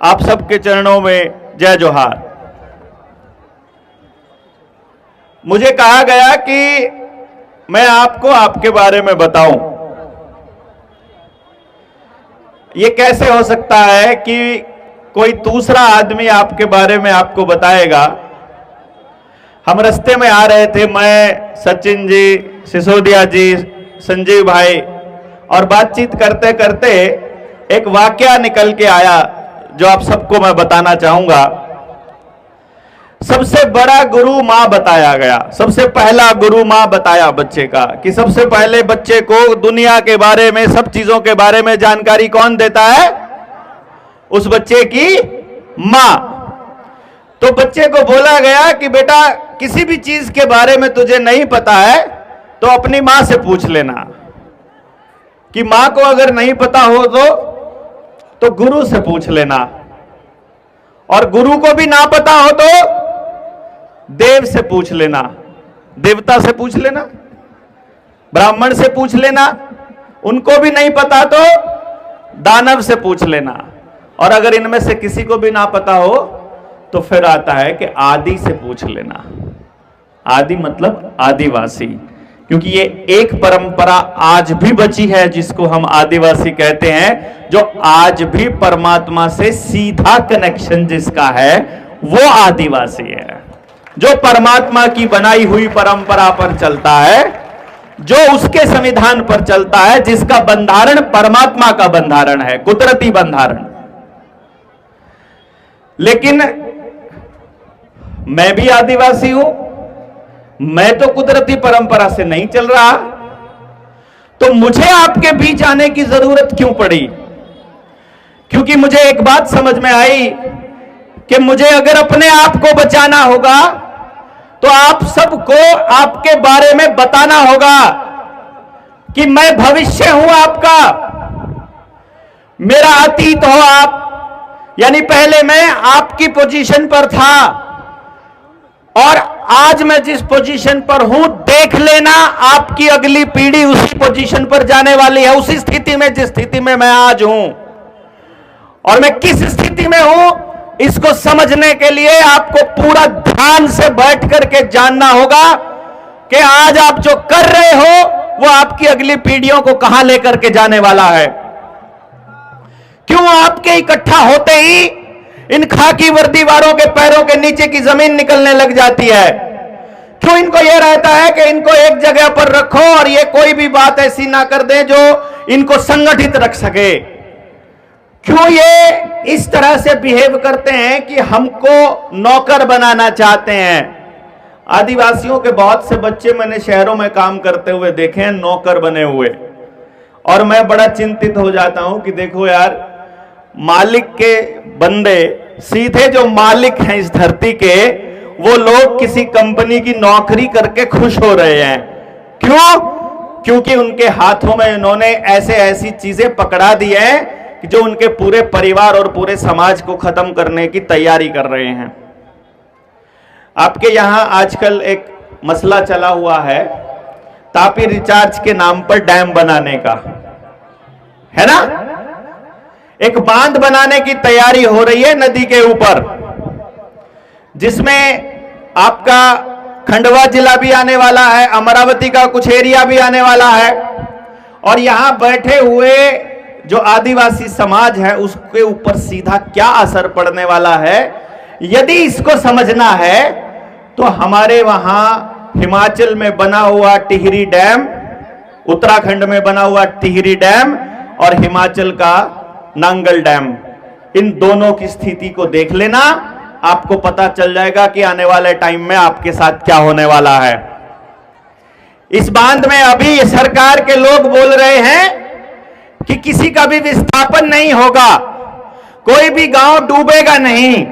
आप सबके चरणों में जय जोहार। मुझे कहा गया कि मैं आपको आपके बारे में बताऊं। ये कैसे हो सकता है कि कोई दूसरा आदमी आपके बारे में आपको बताएगा। हम रास्ते में आ रहे थे, मैं, सचिन जी, सिसोदिया जी, संजीव भाई, और बातचीत करते करते एक वाकया निकल के आया जो आप सबको मैं बताना चाहूंगा। सबसे बड़ा गुरु मां बताया गया, सबसे पहला गुरु मां बताया बच्चे का, कि सबसे पहले बच्चे को दुनिया के बारे में, सब चीजों के बारे में जानकारी कौन देता है? उस बच्चे की मां। तो बच्चे को बोला गया कि बेटा किसी भी चीज के बारे में तुझे नहीं पता है तो अपनी मां से पूछ लेना, कि मां को अगर नहीं पता हो तो गुरु से पूछ लेना, और गुरु को भी ना पता हो तो देव से पूछ लेना, देवता से पूछ लेना, ब्राह्मण से पूछ लेना, उनको भी नहीं पता तो दानव से पूछ लेना, और अगर इनमें से किसी को भी ना पता हो तो फिर आता है कि आदि से पूछ लेना। आदि मतलब आदिवासी, क्योंकि ये एक परंपरा आज भी बची है जिसको हम आदिवासी कहते हैं, जो आज भी परमात्मा से सीधा कनेक्शन जिसका है वो आदिवासी है, जो परमात्मा की बनाई हुई परंपरा पर चलता है, जो उसके संविधान पर चलता है, जिसका बंधारण परमात्मा का बंधारण है, कुदरती बंधारण। लेकिन मैं भी आदिवासी हूं, मैं तो कुदरती परंपरा से नहीं चल रहा, तो मुझे आपके बीच आने की जरूरत क्यों पड़ी? क्योंकि मुझे एक बात समझ में आई कि मुझे अगर अपने आप को बचाना होगा तो आप सबको आपके बारे में बताना होगा कि मैं भविष्य हूं आपका, मेरा अतीत हो आप। यानी पहले मैं आपकी पोजीशन पर था और आज मैं जिस पोजीशन पर हूं, देख लेना आपकी अगली पीढ़ी उसी पोजीशन पर जाने वाली है, उसी स्थिति में जिस स्थिति में मैं आज हूं। और मैं किस स्थिति में हूं इसको समझने के लिए आपको पूरा ध्यान से बैठ करके जानना होगा कि आज आप जो कर रहे हो वो आपकी अगली पीढ़ियों को कहां लेकर के जाने वाला है। क्यों आपके इकट्ठा होते ही इन खाकी वर्दी वालों के पैरों के नीचे की जमीन निकलने लग जाती है? क्यों इनको यह रहता है कि इनको एक जगह पर रखो और ये कोई भी बात ऐसी ना कर दें जो इनको संगठित रख सके? क्यों ये इस तरह से बिहेव करते हैं कि हमको नौकर बनाना चाहते हैं? आदिवासियों के बहुत से बच्चे मैंने शहरों में काम करते हुए देखे हैं, नौकर बने हुए, और मैं बड़ा चिंतित हो जाता हूं कि देखो यार, मालिक के बंदे, सीधे जो मालिक हैं इस धरती के, वो लोग किसी कंपनी की नौकरी करके खुश हो रहे हैं। क्यों? क्योंकि उनके हाथों में इन्होंने ऐसे ऐसी चीजें पकड़ा दी हैं कि जो उनके पूरे परिवार और पूरे समाज को खत्म करने की तैयारी कर रहे हैं। आपके यहां आजकल एक मसला चला हुआ है तापी रिचार्ज के नाम पर डैम बनाने का, है ना? एक बांध बनाने की तैयारी हो रही है नदी के ऊपर, जिसमें आपका खंडवा जिला भी आने वाला है, अमरावती का कुछ एरिया भी आने वाला है, और यहां बैठे हुए जो आदिवासी समाज है उसके ऊपर सीधा क्या असर पड़ने वाला है, यदि इसको समझना है तो हमारे वहां हिमाचल में बना हुआ टिहरी डैम, उत्तराखंड में बना हुआ टिहरी डैम और हिमाचल का नांगल डैम, इन दोनों की स्थिति को देख लेना, आपको पता चल जाएगा कि आने वाले टाइम में आपके साथ क्या होने वाला है। इस बांध में अभी सरकार के लोग बोल रहे हैं कि किसी का भी विस्थापन नहीं होगा, कोई भी गांव डूबेगा नहीं,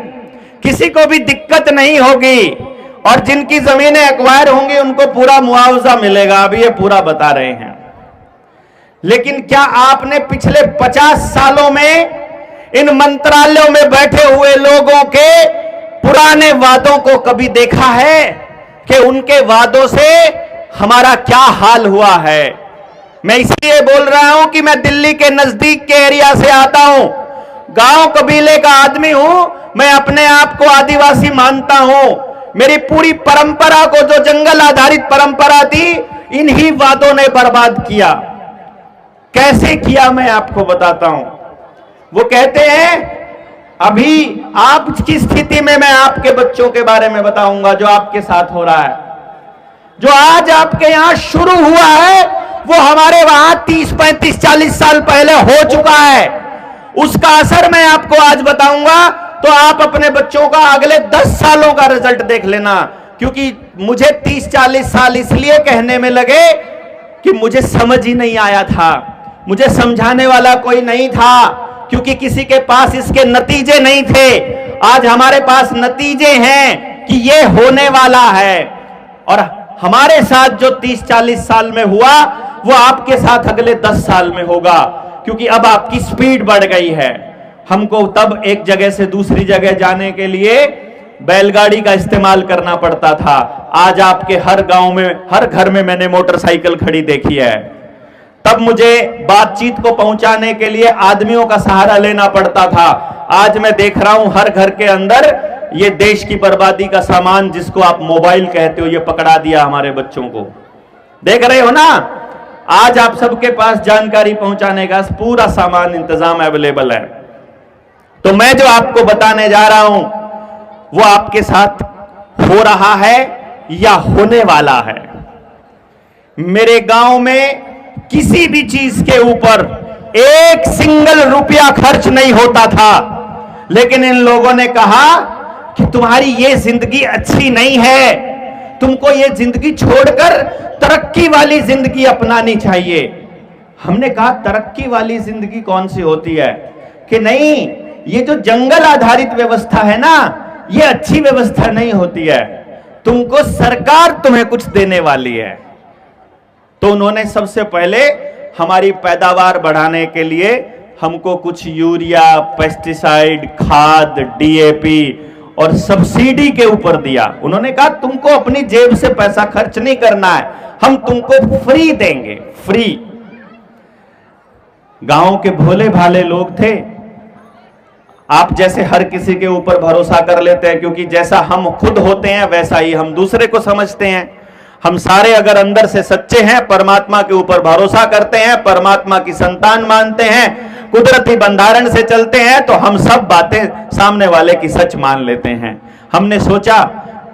किसी को भी दिक्कत नहीं होगी, और जिनकी जमीनें एक्वायर होंगी उनको पूरा मुआवजा मिलेगा। अभी ये पूरा बता रहे हैं। लेकिन क्या आपने पिछले 50 सालों में इन मंत्रालयों में बैठे हुए लोगों के पुराने वादों को कभी देखा है कि उनके वादों से हमारा क्या हाल हुआ है? मैं इसलिए बोल रहा हूं कि मैं दिल्ली के नजदीक के एरिया से आता हूं, गांव कबीले का आदमी हूं, मैं अपने आप को आदिवासी मानता हूं। मेरी पूरी परंपरा को, जो जंगल आधारित परंपरा थी, इन्हीं वादों ने बर्बाद किया। कैसे किया मैं आपको बताता हूं। वो कहते हैं, अभी आप की स्थिति में मैं आपके बच्चों के बारे में बताऊंगा जो आपके साथ हो रहा है। जो आज आपके यहां शुरू हुआ है वो हमारे वहां 30, 35, 40 साल पहले हो चुका है। उसका असर मैं आपको आज बताऊंगा, तो आप अपने बच्चों का अगले 10 सालों का रिजल्ट देख लेना। क्योंकि मुझे 30-40 साल इसलिए कहने में लगे कि मुझे समझ ही नहीं आया था, मुझे समझाने वाला कोई नहीं था, क्योंकि किसी के पास इसके नतीजे नहीं थे। आज हमारे पास नतीजे हैं कि ये होने वाला है, और हमारे साथ जो 30-40 साल में हुआ वो आपके साथ अगले 10 साल में होगा। क्योंकि अब आपकी स्पीड बढ़ गई है। हमको तब एक जगह से दूसरी जगह जाने के लिए बैलगाड़ी का इस्तेमाल करना पड़ता था। आज आपके हर गांव में, हर घर में मैंने मोटरसाइकिल खड़ी देखी है। तब मुझे बातचीत को पहुंचाने के लिए आदमियों का सहारा लेना पड़ता था। आज मैं देख रहा हूं हर घर के अंदर ये देश की बर्बादी का सामान, जिसको आप मोबाइल कहते हो, ये पकड़ा दिया हमारे बच्चों को। देख रहे हो ना, आज आप सबके पास जानकारी पहुंचाने का पूरा सामान, इंतजाम अवेलेबल है। तो मैं जो आपको बताने जा रहा हूं वो आपके साथ हो रहा है या होने वाला है। मेरे गांव में किसी भी चीज के ऊपर एक सिंगल रुपया खर्च नहीं होता था, लेकिन इन लोगों ने कहा कि तुम्हारी ये जिंदगी अच्छी नहीं है, तुमको ये जिंदगी छोड़कर तरक्की वाली जिंदगी अपनानी चाहिए। हमने कहा तरक्की वाली जिंदगी कौन सी होती है? कि नहीं, ये जो जंगल आधारित व्यवस्था है ना, ये अच्छी व्यवस्था नहीं होती है, तुमको सरकार तुम्हें कुछ देने वाली है। तो उन्होंने सबसे पहले हमारी पैदावार बढ़ाने के लिए हमको कुछ यूरिया, पेस्टिसाइड, खाद, डीएपी और सब्सिडी के ऊपर दिया। उन्होंने कहा तुमको अपनी जेब से पैसा खर्च नहीं करना है, हम तुमको फ्री देंगे, फ्री। गांव के भोले भाले लोग थे। आप जैसे हर किसी के ऊपर भरोसा कर लेते हैं, क्योंकि जैसा हम खुद होते हैं वैसा ही हम दूसरे को समझते हैं। हम सारे अगर अंदर से सच्चे हैं, परमात्मा के ऊपर भरोसा करते हैं, परमात्मा की संतान मानते हैं, कुदरती बंधारण से चलते हैं, तो हम सब बातें सामने वाले की सच मान लेते हैं। हमने सोचा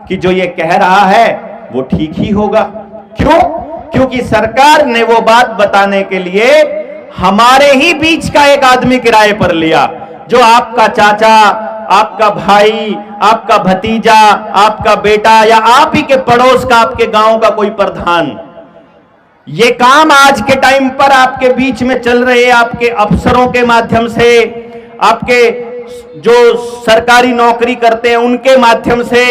कि जो ये कह रहा है वो ठीक ही होगा। क्यों? क्योंकि सरकार ने वो बात बताने के लिए हमारे ही बीच का एक आदमी किराए पर लिया, जो आपका चाचा, आपका भाई, आपका भतीजा, आपका बेटा, या आप ही के पड़ोस का, आपके गांव का कोई प्रधान। ये काम आज के टाइम पर आपके बीच में चल रहे, आपके अफसरों के माध्यम से, आपके जो सरकारी नौकरी करते हैं उनके माध्यम से,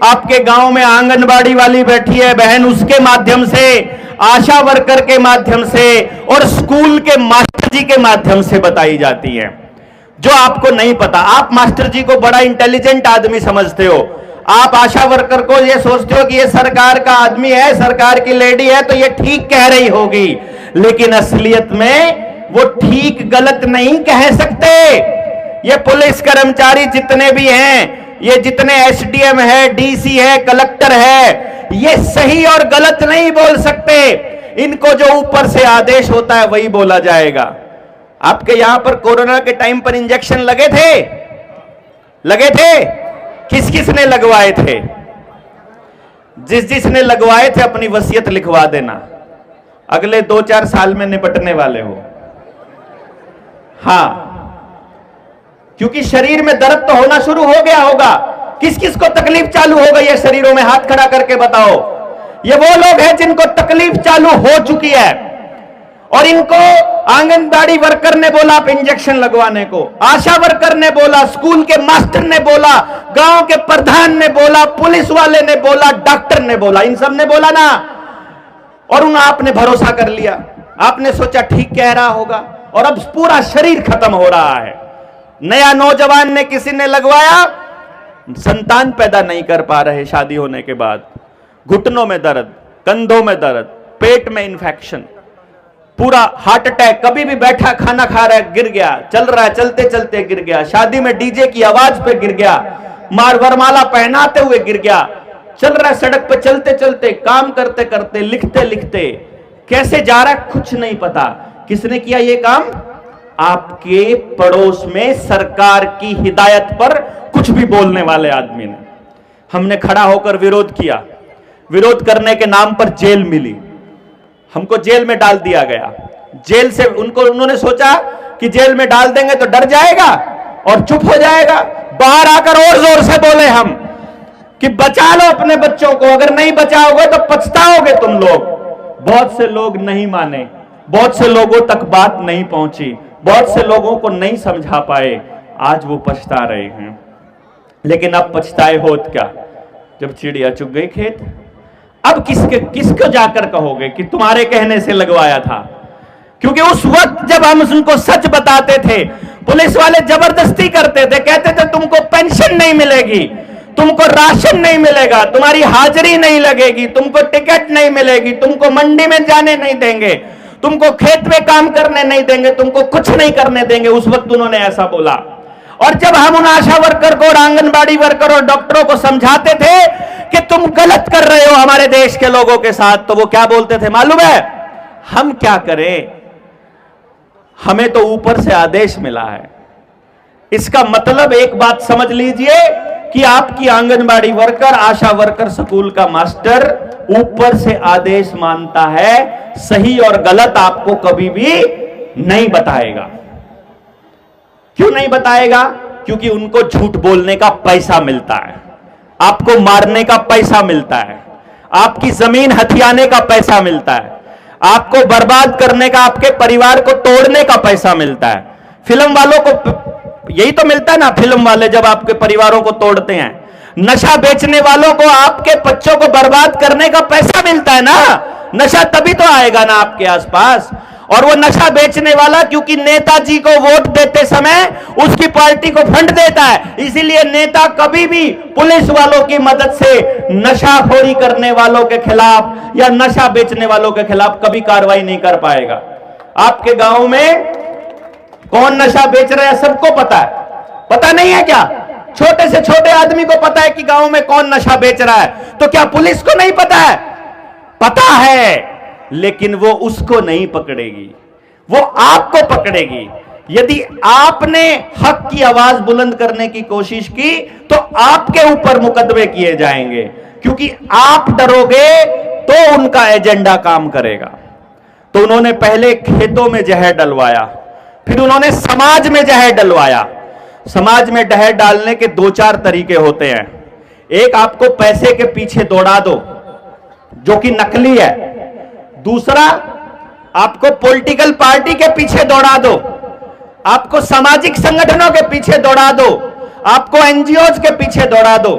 आपके गांव में आंगनबाड़ी वाली बैठी है बहन, उसके माध्यम से, आशा वर्कर के माध्यम से, और स्कूल के मास्टर जी के माध्यम से बताई जाती है। जो आपको नहीं पता, आप मास्टर जी को बड़ा इंटेलिजेंट आदमी समझते हो, आप आशा वर्कर को ये सोचते हो कि ये सरकार का आदमी है, सरकार की लेडी है, तो ये ठीक कह रही होगी, लेकिन असलियत में वो ठीक गलत नहीं कह सकते। ये पुलिस कर्मचारी जितने भी हैं, ये जितने एसडीएम है, डीसी है, कलेक्टर है, ये सही और गलत नहीं बोल सकते। इनको जो ऊपर से आदेश होता है वही बोला जाएगा। आपके यहां पर कोरोना के टाइम पर इंजेक्शन लगे थे? लगे थे? किस किस ने लगवाए थे? जिसने लगवाए थे अपनी वसीयत लिखवा देना, अगले 2-4 साल में निपटने वाले हो। हां, क्योंकि शरीर में दर्द तो होना शुरू हो गया होगा। किस किस को तकलीफ चालू हो गई है शरीरों में? हाथ खड़ा करके बताओ। ये वो लोग हैं जिनको तकलीफ चालू हो चुकी है, और इनको आंगनबाड़ी वर्कर ने बोला आप इंजेक्शन लगवाने को, आशा वर्कर ने बोला, स्कूल के मास्टर ने बोला, गांव के प्रधान ने बोला, पुलिस वाले ने बोला, डॉक्टर ने बोला, इन सब ने बोला ना, और उन आपने भरोसा कर लिया। आपने सोचा ठीक कह रहा होगा, और अब पूरा शरीर खत्म हो रहा है। नया नौजवान ने, किसी ने लगवाया, संतान पैदा नहीं कर पा रहे शादी होने के बाद, घुटनों में दर्द, कंधों में दर्द, पेट में इंफेक्शन, पूरा हार्ट अटैक, कभी भी बैठा खाना खा रहा है गिर गया, चल रहा है चलते चलते गिर गया, शादी में डीजे की आवाज पे गिर गया, वरमाला पहनाते हुए गिर गया, चल रहा है सड़क पे चलते चलते, काम करते करते, लिखते लिखते, कैसे जा रहा है कुछ नहीं पता। किसने किया ये काम? आपके पड़ोस में सरकार की हिदायत पर कुछ भी बोलने वाले आदमी ने। हमने खड़ा होकर विरोध किया, विरोध करने के नाम पर जेल मिली, हमको जेल में डाल दिया गया। जेल से उन्होंने सोचा कि जेल में डाल देंगे तो डर जाएगा और चुप हो जाएगा। बाहर आकर और जोर से बोले हम कि बचा लो अपने बच्चों को, अगर नहीं बचाओगे तो पछताओगे तुम लोग। बहुत से लोग नहीं माने, बहुत से लोगों तक बात नहीं पहुंची, बहुत से लोगों को नहीं समझा पाए, आज वो पछता रहे हैं। लेकिन अब पछताए होत क्या, जब चिड़िया चुग गई खेत। अब किसको जाकर कहोगे कि तुम्हारे कहने से लगवाया था? क्योंकि उस वक्त जब हम उनको सच बताते थे, पुलिस वाले जबरदस्ती करते थे, कहते थे तुमको पेंशन नहीं मिलेगी, तुमको राशन नहीं मिलेगा, तुम्हारी हाजिरी नहीं लगेगी, तुमको टिकट नहीं मिलेगी, तुमको मंडी में जाने नहीं देंगे, तुमको खेत में काम करने नहीं देंगे, तुमको कुछ नहीं करने देंगे। उस वक्त उन्होंने ऐसा बोला। और जब हम उन आशा वर्कर को और आंगनबाड़ी वर्कर और डॉक्टरों को समझाते थे कि तुम गलत कर रहे हो हमारे देश के लोगों के साथ, तो वो क्या बोलते थे मालूम है? हम क्या करें, हमें तो ऊपर से आदेश मिला है। इसका मतलब एक बात समझ लीजिए कि आपकी आंगनबाड़ी वर्कर, आशा वर्कर, स्कूल का मास्टर ऊपर से आदेश मानता है, सही और गलत आपको कभी भी नहीं बताएगा। क्यों नहीं बताएगा? क्योंकि उनको झूठ बोलने का पैसा मिलता है, आपको मारने का पैसा मिलता है, आपकी जमीन हथियाने का पैसा मिलता है, आपको बर्बाद करने का, आपके परिवार को तोड़ने का पैसा मिलता है। फिल्म वालों को यही तो मिलता है ना, फिल्म वाले जब आपके परिवारों को तोड़ते हैं। नशा बेचने वालों को आपके बच्चों को बर्बाद करने का पैसा मिलता है ना, नशा तभी तो आएगा ना आपके आसपास। और वो नशा बेचने वाला क्योंकि नेताजी को वोट देते समय उसकी पार्टी को फंड देता है, इसीलिए नेता कभी भी पुलिस वालों की मदद से नशाखोरी करने वालों के खिलाफ या नशा बेचने वालों के खिलाफ कभी कार्रवाई नहीं कर पाएगा। आपके गांव में कौन नशा बेच रहा है सबको पता है, पता नहीं है क्या? छोटे से छोटे आदमी को पता है कि गांव में कौन नशा बेच रहा है, तो क्या पुलिस को नहीं पता है? पता है, लेकिन वो उसको नहीं पकड़ेगी, वो आपको पकड़ेगी। यदि आपने हक की आवाज बुलंद करने की कोशिश की तो आपके ऊपर मुकदमे किए जाएंगे, क्योंकि आप डरोगे तो उनका एजेंडा काम करेगा। तो उन्होंने पहले खेतों में जहर डलवाया, फिर उन्होंने समाज में जहर डलवाया। समाज में जहर डालने के दो चार तरीके होते हैं। एक, आपको पैसे के पीछे दौड़ा दो जो कि नकली है। दूसरा, आपको पॉलिटिकल पार्टी के पीछे दौड़ा दो, आपको सामाजिक संगठनों के पीछे दौड़ा दो, आपको एनजीओज के पीछे दौड़ा दो।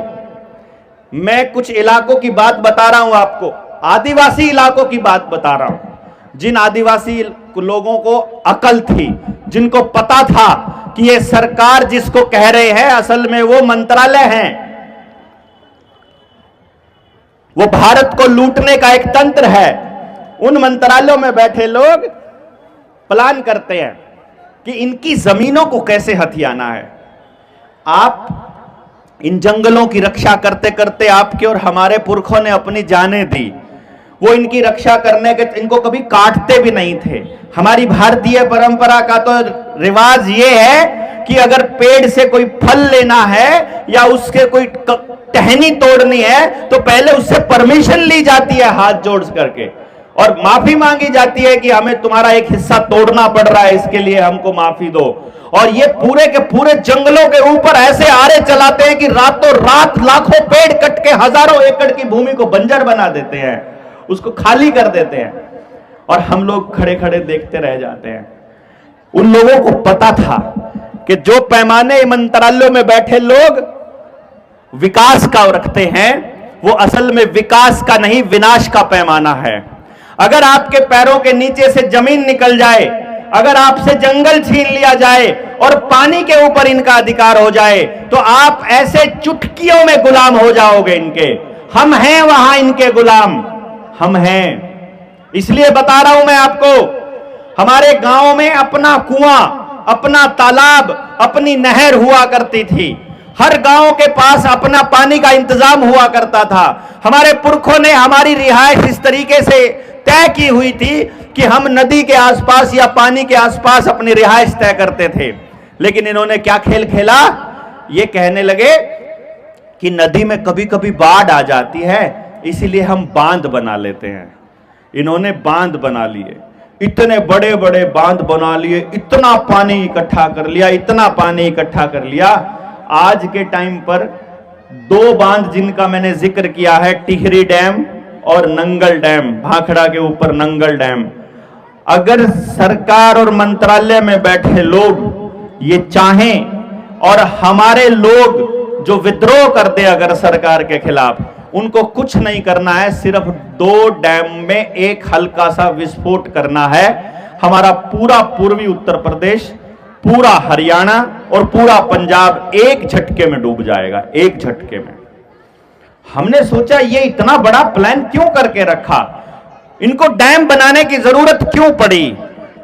मैं कुछ इलाकों की बात बता रहा हूं आपको, आदिवासी इलाकों की बात बता रहा हूं। जिन आदिवासी लोगों को अकल थी, जिनको पता था कि ये सरकार जिसको कह रहे हैं असल में वो मंत्रालय हैं, वो भारत को लूटने का एक तंत्र है, उन मंत्रालयों में बैठे लोग प्लान करते हैं कि इनकी जमीनों को कैसे हथियाना है। आप इन जंगलों की रक्षा करते करते आपके और हमारे पुरखों ने अपनी जानें दी, वो इनकी रक्षा करने के, इनको कभी काटते भी नहीं थे। हमारी भारतीय परंपरा का तो रिवाज ये है कि अगर पेड़ से कोई फल लेना है या उसके कोई टहनी तोड़नी है तो पहले उससे परमिशन ली जाती है हाथ जोड़ करके, और माफी मांगी जाती है कि हमें तुम्हारा एक हिस्सा तोड़ना पड़ रहा है, इसके लिए हमको माफी दो। और ये पूरे के पूरे जंगलों के ऊपर ऐसे आरे चलाते हैं कि रातों रात लाखों पेड़ कट के हजारों एकड़ की भूमि को बंजर बना देते हैं, उसको खाली कर देते हैं, और हम लोग खड़े खड़े देखते रह जाते हैं। उन लोगों को पता था कि जो पैमाने मंत्रालयों में बैठे लोग विकास का रखते हैं वो असल में विकास का नहीं, विनाश का पैमाना है। अगर आपके पैरों के नीचे से जमीन निकल जाए, अगर आपसे जंगल छीन लिया जाए और पानी के ऊपर इनका अधिकार हो जाए तो आप ऐसे चुटकियों में गुलाम हो जाओगे इनके। हम हैं वहां इनके गुलाम, हम हैं। इसलिए बता रहा हूं मैं आपको हमारे गांव में अपना कुआं, अपना तालाब, अपनी नहर हुआ करती थी। हर गांव के पास अपना पानी का इंतजाम हुआ करता था। हमारे पुरखों ने हमारी रिहाइश इस तरीके से तय की हुई थी कि हम नदी के आसपास या पानी के आसपास अपनी रिहाइश तय करते थे। लेकिन इन्होंने क्या खेल खेला, ये कहने लगे कि नदी में कभी कभी बाढ़ आ जाती है, इसीलिए हम बांध बना लेते हैं। इन्होंने बांध बना लिए, इतने बड़े बड़े बांध बना लिए, इतना पानी इकट्ठा कर लिया, इतना पानी इकट्ठा कर लिया। आज के टाइम पर 2 बांध जिनका मैंने जिक्र किया है, टिहरी डैम और नंगल डैम, भाखड़ा के ऊपर नंगल डैम, अगर सरकार और मंत्रालय में बैठे लोग ये चाहें और हमारे लोग जो विद्रोह करते अगर सरकार के खिलाफ, उनको कुछ नहीं करना है, सिर्फ 2 डैम में एक हल्का सा विस्फोट करना है। हमारा पूरा पूर्वी उत्तर प्रदेश, पूरा हरियाणा और पूरा पंजाब एक झटके में डूब जाएगा, एक झटके में। हमने सोचा ये इतना बड़ा प्लान क्यों करके रखा, इनको डैम बनाने की जरूरत क्यों पड़ी?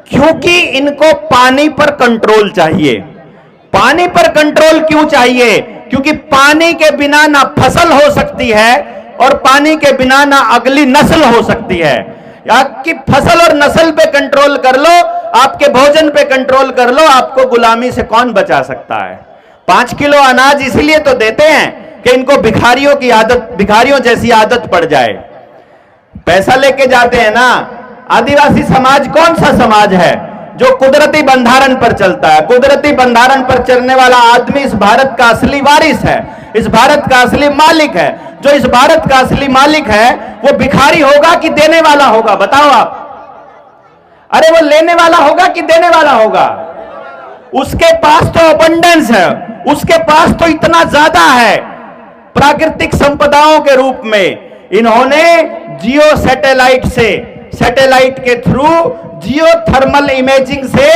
क्योंकि इनको पानी पर कंट्रोल चाहिए। पानी पर कंट्रोल क्यों चाहिए? क्योंकि पानी के बिना ना फसल हो सकती है और पानी के बिना ना अगली नस्ल हो सकती है। आपकी फसल और नस्ल पे कंट्रोल कर लो, आपके भोजन पे कंट्रोल कर लो, आपको गुलामी से कौन बचा सकता है? 5 किलो अनाज इसलिए तो देते हैं कि इनको भिखारियों की आदत, भिखारियों जैसी आदत पड़ जाए। पैसा लेके जाते हैं ना। आदिवासी समाज कौन सा समाज है जो कुदरती बंधारण पर चलता है? कुदरती बंधारण पर चलने वाला आदमी इस भारत का असली वारिस है, इस भारत का असली मालिक है। जो इस भारत का असली मालिक है वो भिखारी होगा कि देने वाला होगा? बताओ आप। अरे वो लेने वाला होगा कि देने वाला होगा? उसके पास तो अबंडेंस है, उसके पास तो इतना ज्यादा है प्राकृतिक संपदाओं के रूप में। इन्होंने जियो सैटेलाइट से, सैटेलाइट के थ्रू जियो थर्मल इमेजिंग से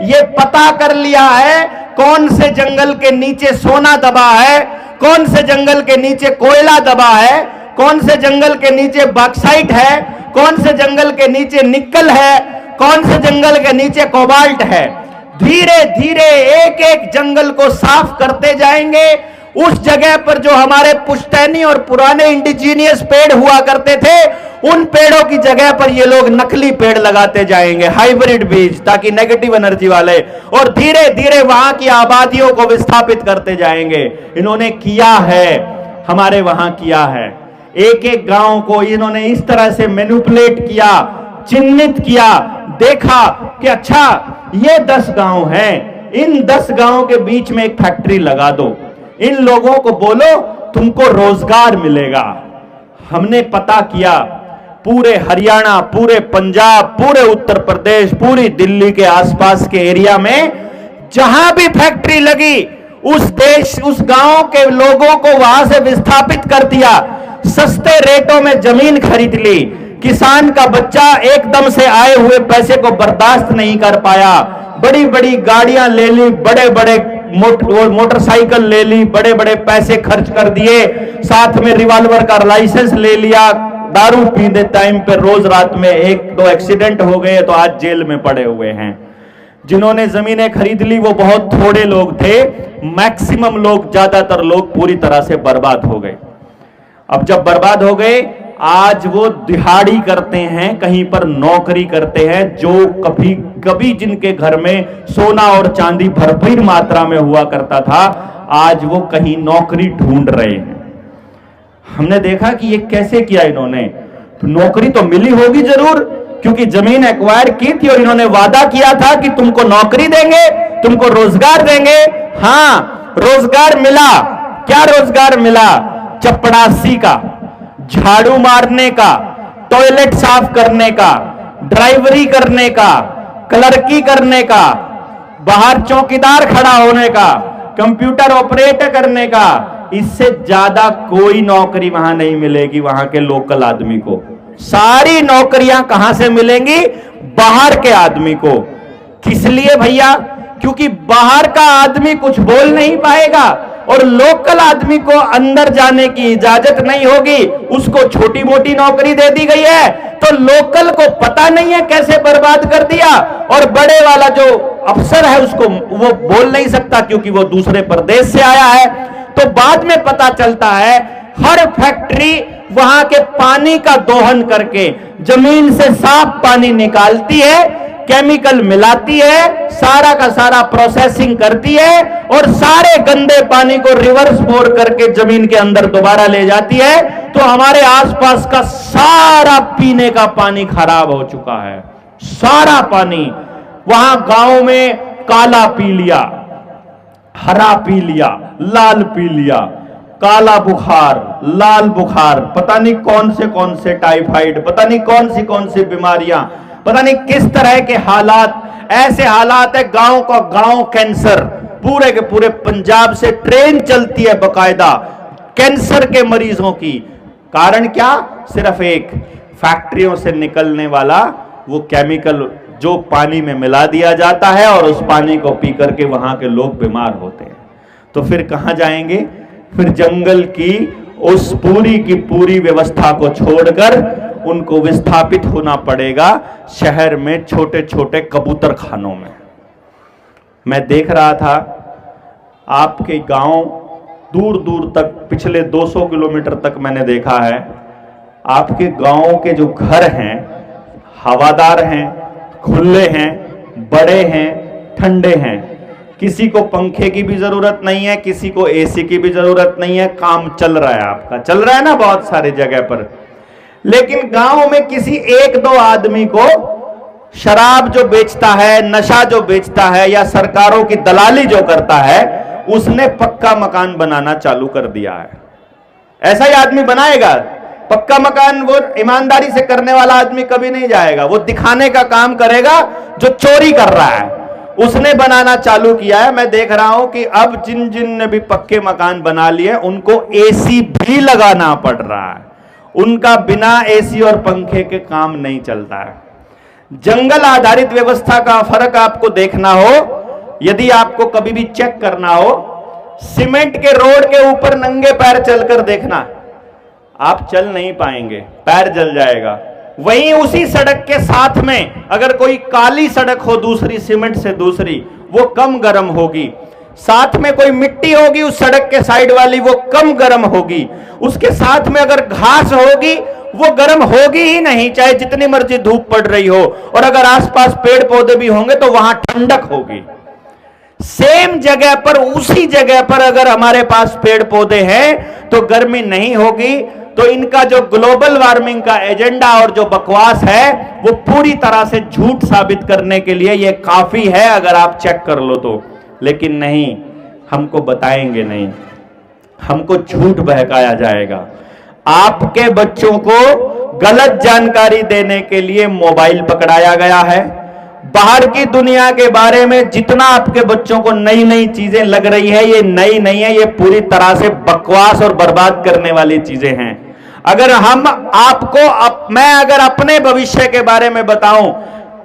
ये पता कर लिया है कौन से जंगल के नीचे सोना दबा है, कौन से जंगल के नीचे कोयला दबा है, कौन से जंगल के नीचे बॉक्साइट है, कौन से जंगल के नीचे निकल है, कौन से जंगल के नीचे कोबाल्ट है। धीरे धीरे एक एक जंगल को साफ करते जाएंगे। उस जगह पर जो हमारे पुश्तैनी और पुराने इंडिजीनियस पेड़ हुआ करते थे, उन पेड़ों की जगह पर ये लोग नकली पेड़ लगाते जाएंगे, हाइब्रिड बीज, ताकि नेगेटिव एनर्जी वाले, और धीरे धीरे वहां की आबादियों को विस्थापित करते जाएंगे। इन्होंने किया है, हमारे वहां किया है। एक एक गांव को इन्होंने इस तरह से मैनिपुलेट किया, चिन्हित किया, देखा कि अच्छा ये 10 गांव हैं, इन 10 गांव के बीच में एक फैक्ट्री लगा दो, इन लोगों को बोलो तुमको रोजगार मिलेगा। हमने पता किया पूरे हरियाणा, पूरे पंजाब, पूरे उत्तर प्रदेश, पूरी दिल्ली के आसपास के एरिया में जहां भी फैक्ट्री लगी, उस गांव के लोगों को वहां से विस्थापित कर दिया। सस्ते रेटों में जमीन खरीद ली। किसान का बच्चा एकदम से आए हुए पैसे को बर्दाश्त नहीं कर पाया, बड़ी बड़ी गाड़ियां ले ली, बड़े बड़े मोटरसाइकिल ले ली, बड़े बड़े पैसे खर्च कर दिए, साथ में रिवॉल्वर का लाइसेंस ले लिया। दारू पीने टाइम पे रोज रात में 1-2 एक्सीडेंट हो गए तो आज जेल में पड़े हुए हैं। जिन्होंने जमीनें खरीद ली वो बहुत थोड़े लोग थे, मैक्सिमम लोग, ज्यादातर लोग पूरी तरह से बर्बाद हो गए। अब जब बर्बाद हो गए, आज वो दिहाड़ी करते हैं, कहीं पर नौकरी करते हैं। जो कभी कभी जिनके घर में सोना और चांदी भरपूर मात्रा में हुआ करता था, आज वो कहीं नौकरी ढूंढ रहे हैं। हमने देखा कि ये कैसे किया इन्होंने। तो नौकरी तो मिली होगी जरूर, क्योंकि जमीन एक्वायर की थी और इन्होंने वादा किया था कि तुमको नौकरी देंगे, तुमको रोजगार देंगे। हाँ, रोजगार मिला। क्या रोजगार मिला? चपड़ासी का, झाड़ू मारने का, टॉयलेट साफ करने का, ड्राइवरी करने का, क्लर्की करने का, बाहर चौकीदार खड़ा होने का, कंप्यूटर ऑपरेटर करने का। इससे ज्यादा कोई नौकरी वहां नहीं मिलेगी वहां के लोकल आदमी को। सारी नौकरियां कहां से मिलेंगी? बाहर के आदमी को। किस लिए भैया? क्योंकि बाहर का आदमी कुछ बोल नहीं पाएगा और लोकल आदमी को अंदर जाने की इजाजत नहीं होगी, उसको छोटी मोटी नौकरी दे दी गई है, तो लोकल को पता नहीं है कैसे बर्बाद कर दिया, और बड़े वाला जो अफसर है उसको वो बोल नहीं सकता क्योंकि वो दूसरे प्रदेश से आया है। तो बाद में पता चलता है हर फैक्ट्री वहां के पानी का दोहन करके जमीन से साफ पानी निकालती है, केमिकल मिलाती है, सारा का सारा प्रोसेसिंग करती है और सारे गंदे पानी को रिवर्स बोर करके जमीन के अंदर दोबारा ले जाती है। तो हमारे आसपास का सारा पीने का पानी खराब हो चुका है, सारा पानी। वहां गांव में काला पी लिया, हरा पी लिया, लाल पी लिया, काला बुखार, लाल बुखार, पता नहीं कौन से टाइफाइड, पता नहीं कौन सी बीमारियां, पता नहीं किस तरह के हालात। ऐसे हालात है गांव का गांव कैंसर, पूरे के पूरे पंजाब से ट्रेन चलती है बकायदा कैंसर के मरीजों की। कारण क्या? सिर्फ एक फैक्ट्रियों से निकलने वाला वो केमिकल जो पानी में मिला दिया जाता है और उस पानी को पी करके वहां के लोग बीमार होते हैं। तो फिर कहां जाएंगे? फिर जंगल की उस पूरी की पूरी व्यवस्था को छोड़कर उनको विस्थापित होना पड़ेगा शहर में छोटे छोटे कबूतर खानों में। मैं देख रहा था आपके गांव दूर दूर तक, पिछले 200 किलोमीटर तक मैंने देखा है, आपके गांव के जो घर हैं हवादार हैं, खुले हैं, बड़े हैं, ठंडे हैं। किसी को पंखे की भी जरूरत नहीं है, किसी को एसी की भी जरूरत नहीं है, काम चल रहा है, आपका चल रहा है ना बहुत सारी जगह पर। लेकिन गांव में किसी एक दो आदमी को शराब जो बेचता है, नशा जो बेचता है, या सरकारों की दलाली जो करता है, उसने पक्का मकान बनाना चालू कर दिया है। ऐसा ही आदमी बनाएगा पक्का मकान? वो ईमानदारी से करने वाला आदमी कभी नहीं जाएगा, वो दिखाने का काम करेगा जो चोरी कर रहा है, उसने बनाना चालू किया है। मैं देख रहा हूं कि अब जिन जिन ने भी पक्के मकान बना लिए उनको एसी भी लगाना पड़ रहा है, उनका बिना एसी और पंखे के काम नहीं चलता है। जंगल आधारित व्यवस्था का फर्क आपको देखना हो, यदि आपको कभी भी चेक करना हो, सीमेंट के रोड के ऊपर नंगे पैर चलकर देखना, आप चल नहीं पाएंगे, पैर जल जाएगा। वहीं उसी सड़क के साथ में अगर कोई काली सड़क हो दूसरी, सीमेंट से दूसरी, वो कम गर्म होगी। साथ में कोई मिट्टी होगी उस सड़क के साइड वाली, वो कम गर्म होगी। उसके साथ में अगर घास होगी वो गर्म होगी ही नहीं, चाहे जितनी मर्जी धूप पड़ रही हो। और अगर आसपास पेड़ पौधे भी होंगे तो वहां ठंडक होगी। सेम जगह पर, उसी जगह पर अगर हमारे पास पेड़ पौधे हैं तो गर्मी नहीं होगी। तो इनका जो ग्लोबल वार्मिंग का एजेंडा और जो बकवास है वो पूरी तरह से झूठ साबित करने के लिए ये काफी है, अगर आप चेक कर लो तो। लेकिन नहीं, हमको बताएंगे नहीं, हमको झूठ बहकाया जाएगा। आपके बच्चों को गलत जानकारी देने के लिए मोबाइल पकड़ाया गया है। बाहर की दुनिया के बारे में जितना आपके बच्चों को नई नई चीजें लग रही है, ये नई नहीं है, ये पूरी तरह से बकवास और बर्बाद करने वाली चीजें हैं। अगर हम आपको मैं अगर अपने भविष्य के बारे में बताऊं,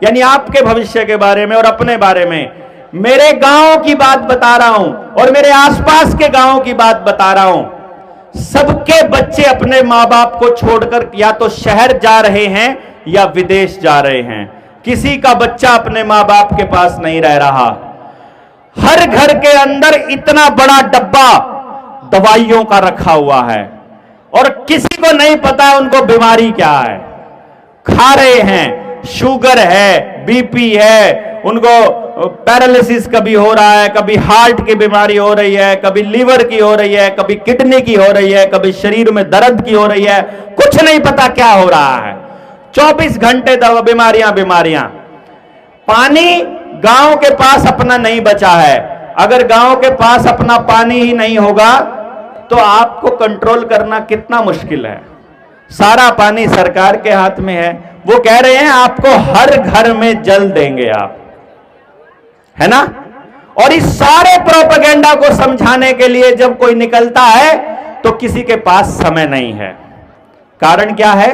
यानी आपके भविष्य के बारे में और अपने बारे में, मेरे गांव की बात बता रहा हूं और मेरे आसपास के गांव की बात बता रहा हूं, सबके बच्चे अपने मां बाप को छोड़कर या तो शहर जा रहे हैं या विदेश जा रहे हैं। किसी का बच्चा अपने मां बाप के पास नहीं रह रहा। हर घर के अंदर इतना बड़ा डब्बा दवाइयों का रखा हुआ है और किसी को नहीं पता है उनको बीमारी क्या है। खा रहे हैं, शुगर है, बीपी है, उनको पैरालिसिस कभी हो रहा है, कभी हार्ट की बीमारी हो रही है, कभी लीवर की हो रही है, कभी किडनी की हो रही है, कभी शरीर में दर्द की हो रही है, कुछ नहीं पता क्या हो रहा है। 24 घंटे बीमारियां। पानी गांव के पास अपना नहीं बचा है। अगर गांव के पास अपना पानी ही नहीं होगा तो आपको कंट्रोल करना कितना मुश्किल है। सारा पानी सरकार के हाथ में है। वो कह रहे हैं आपको हर घर में जल देंगे आप, है ना। और इस सारे प्रोपेगेंडा को समझाने के लिए जब कोई निकलता है तो किसी के पास समय नहीं है। कारण क्या है?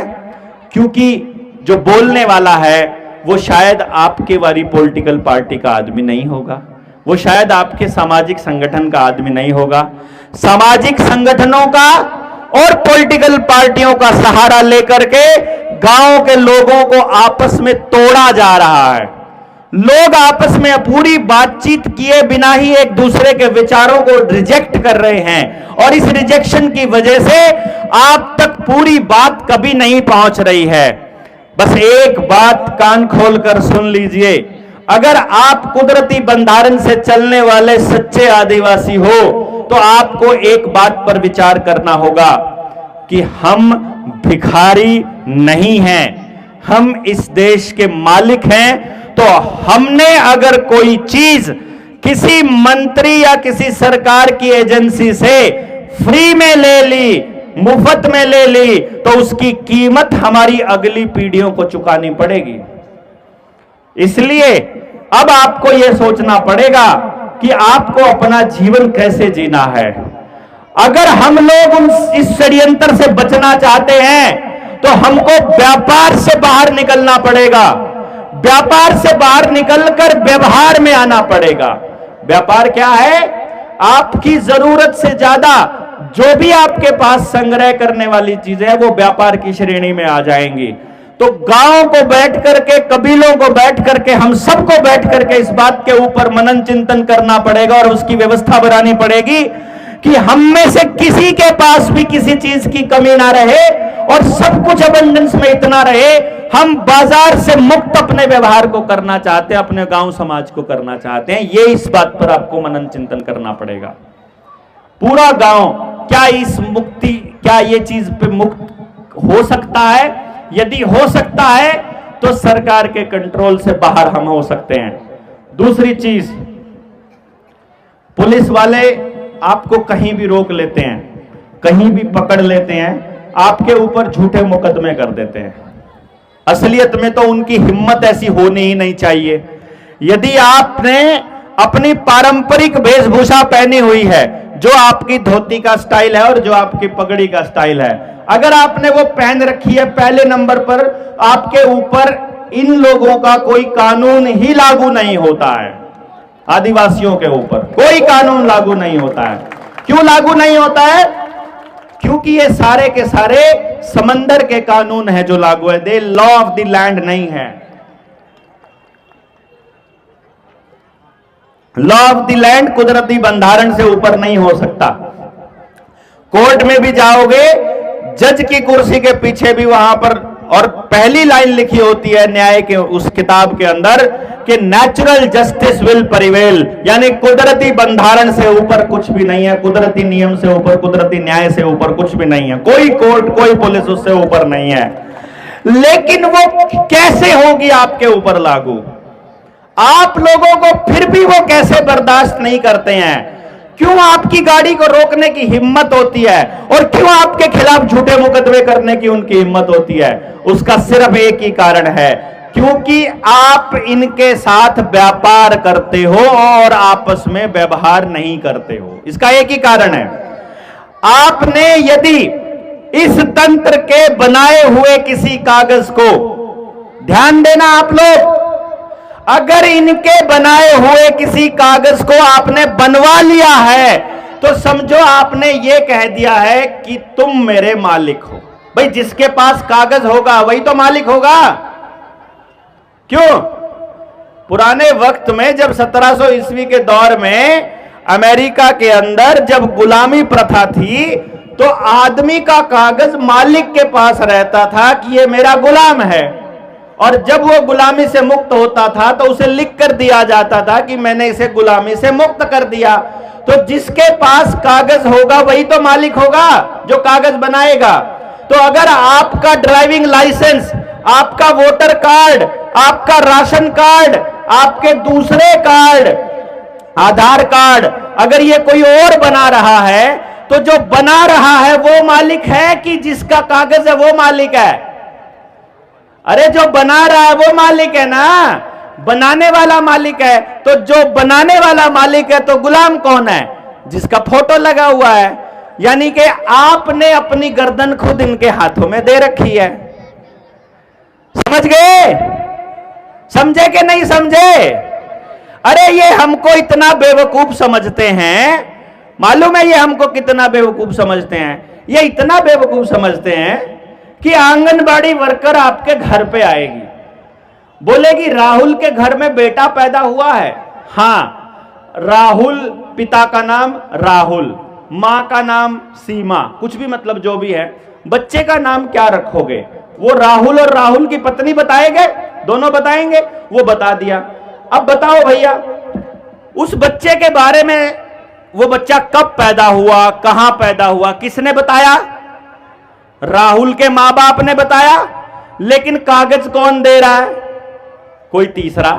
क्योंकि जो बोलने वाला है वो शायद आपके वाली पॉलिटिकल पार्टी का आदमी नहीं होगा, वो शायद आपके सामाजिक संगठन का आदमी नहीं होगा, सामाजिक संगठनों का और पॉलिटिकल पार्टियों का सहारा लेकर के गांव के लोगों को आपस में तोड़ा जा रहा है। लोग आपस में पूरी बातचीत किए बिना ही एक दूसरे के विचारों को रिजेक्ट कर रहे हैं और इस रिजेक्शन की वजह से आप तक पूरी बात कभी नहीं पहुंच रही है। बस एक बात कान खोलकर सुन लीजिए, अगर आप कुदरती बंधारण से चलने वाले सच्चे आदिवासी हो तो आपको एक बात पर विचार करना होगा कि हम भिखारी नहीं हैं, हम इस देश के मालिक हैं। तो हमने अगर कोई चीज किसी मंत्री या किसी सरकार की एजेंसी से फ्री में ले ली, मुफ्त में ले ली, तो उसकी कीमत हमारी अगली पीढ़ियों को चुकानी पड़ेगी। इसलिए अब आपको यह सोचना पड़ेगा कि आपको अपना जीवन कैसे जीना है। अगर हम लोग इस षड्यंत्र से बचना चाहते हैं तो हमको व्यापार से बाहर निकलना पड़ेगा। व्यापार से बाहर निकलकर व्यवहार में आना पड़ेगा। व्यापार क्या है? आपकी जरूरत से ज्यादा जो भी आपके पास संग्रह करने वाली चीजें हैं वो व्यापार की श्रेणी में आ जाएंगी। तो गांव को बैठ करके, कबीलों को बैठ करके, हम सबको बैठ करके इस बात के ऊपर मनन चिंतन करना पड़ेगा और उसकी व्यवस्था बनानी पड़ेगी कि हम में से किसी के पास भी किसी चीज की कमी ना रहे और सब कुछ अबंडेंस में इतना रहे। हम बाजार से मुक्त अपने व्यवहार को करना चाहते हैं, अपने गांव समाज को करना चाहते हैं। ये इस बात पर आपको मनन चिंतन करना पड़ेगा। पूरा गांव क्या ये चीज पे मुक्त हो सकता है? यदि हो सकता है तो सरकार के कंट्रोल से बाहर हम हो सकते हैं। दूसरी चीज, पुलिस वाले आपको कहीं भी रोक लेते हैं, कहीं भी पकड़ लेते हैं, आपके ऊपर झूठे मुकदमे कर देते हैं। असलियत में तो उनकी हिम्मत ऐसी होनी ही नहीं चाहिए। यदि आपने अपनी पारंपरिक वेशभूषा पहनी हुई है, जो आपकी धोती का स्टाइल है और जो आपकी पगड़ी का स्टाइल है, अगर आपने वो पहन रखी है, पहले नंबर पर आपके ऊपर इन लोगों का कोई कानून ही लागू नहीं होता है। आदिवासियों के ऊपर कोई कानून लागू नहीं होता है। क्यों लागू नहीं होता है? क्योंकि ये सारे के सारे समंदर के कानून है जो लागू है। दे लॉ ऑफ द लैंड नहीं है। लॉ ऑफ द लैंड कुदरती बंधारण से ऊपर नहीं हो सकता। कोर्ट में भी जाओगे, जज की कुर्सी के पीछे भी वहां पर और पहली लाइन लिखी होती है न्याय के उस किताब के अंदर कि नेचुरल जस्टिस विल प्रिवेल, यानी कुदरती बंधारण से ऊपर कुछ भी नहीं है, कुदरती नियम से ऊपर, कुदरती न्याय से ऊपर कुछ भी नहीं है। कोई कोर्ट, कोई पुलिस उससे ऊपर नहीं है। लेकिन वो कैसे होगी आपके ऊपर लागू? आप लोगों को फिर भी वो कैसे बर्दाश्त नहीं करते हैं? क्यों आपकी गाड़ी को रोकने की हिम्मत होती है और क्यों आपके खिलाफ झूठे मुकदमे करने की उनकी हिम्मत होती है? उसका सिर्फ एक ही कारण है, क्योंकि आप इनके साथ व्यापार करते हो और आपस में व्यवहार नहीं करते हो। इसका एक ही कारण है। आपने यदि इस तंत्र के बनाए हुए किसी कागज को, ध्यान देना आप लोग, अगर इनके बनाए हुए किसी कागज को आपने बनवा लिया है तो समझो आपने ये कह दिया है कि तुम मेरे मालिक हो। भाई जिसके पास कागज होगा वही तो मालिक होगा। क्यों? पुराने वक्त में जब 1700 ईस्वी के दौर में अमेरिका के अंदर जब गुलामी प्रथा थी तो आदमी का कागज मालिक के पास रहता था कि ये मेरा गुलाम है, और जब वो गुलामी से मुक्त होता था तो उसे लिख कर दिया जाता था कि मैंने इसे गुलामी से मुक्त कर दिया। तो जिसके पास कागज होगा वही तो मालिक होगा, जो कागज बनाएगा। तो अगर आपका ड्राइविंग लाइसेंस, आपका वोटर कार्ड, आपका राशन कार्ड, आपके दूसरे कार्ड, आधार कार्ड, अगर ये कोई और बना रहा है तो जो बना रहा है वो मालिक है कि जिसका कागज है वो मालिक है? अरे जो बना रहा है वो मालिक है ना, बनाने वाला मालिक है। तो जो बनाने वाला मालिक है तो गुलाम कौन है? जिसका फोटो लगा हुआ है। यानी कि आपने अपनी गर्दन खुद इनके हाथों में दे रखी है। समझ गए? समझे कि नहीं समझे? अरे ये हमको इतना बेवकूफ समझते हैं, मालूम है ये हमको कितना बेवकूफ समझते हैं? ये इतना बेवकूफ समझते हैं कि आंगनबाड़ी वर्कर आपके घर पे आएगी, बोलेगी राहुल के घर में बेटा पैदा हुआ है। हाँ, राहुल पिता का नाम राहुल, मां का नाम सीमा, कुछ भी मतलब जो भी है, बच्चे का नाम क्या रखोगे? वो राहुल और राहुल की पत्नी बताएंगे, दोनों बताएंगे, वो बता दिया। अब बताओ भैया, उस बच्चे के बारे में, वो बच्चा कब पैदा हुआ, कहां पैदा हुआ, किसने बताया? राहुल के मां बाप ने बताया, लेकिन कागज कौन दे रहा है? कोई तीसरा।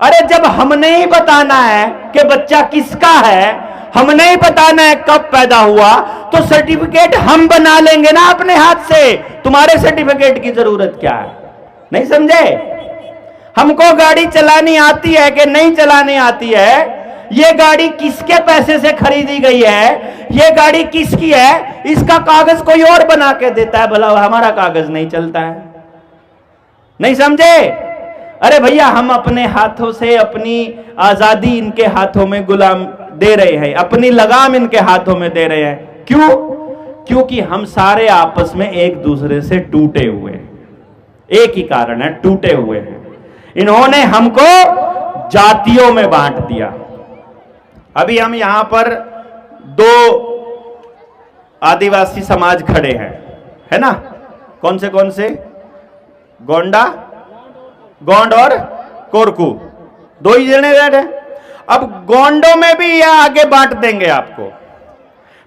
अरे जब हमने ही बताना है कि बच्चा किसका है, हमने ही बताना है कब पैदा हुआ, तो सर्टिफिकेट हम बना लेंगे ना अपने हाथ से। तुम्हारे सर्टिफिकेट की जरूरत क्या है? नहीं समझे? हमको गाड़ी चलानी आती है कि नहीं चलानी आती है, ये गाड़ी किसके पैसे से खरीदी गई है, ये गाड़ी किसकी है, इसका कागज कोई और बना के देता है, भला हमारा कागज नहीं चलता है। नहीं समझे? अरे भैया, हम अपने हाथों से अपनी आजादी इनके हाथों में गुलाम दे रहे हैं, अपनी लगाम इनके हाथों में दे रहे हैं। क्यों? क्योंकि हम सारे आपस में एक दूसरे से टूटे हुए, एक ही कारण है, टूटे हुए हैं। इन्होंने हमको जातियों में बांट दिया। अभी हम यहां पर दो आदिवासी समाज खड़े हैं, है ना? कौन से? गोंडा, गोंड और कोरकू, दो ही जने हैं। अब गोंडों में भी ये आगे बांट देंगे आपको,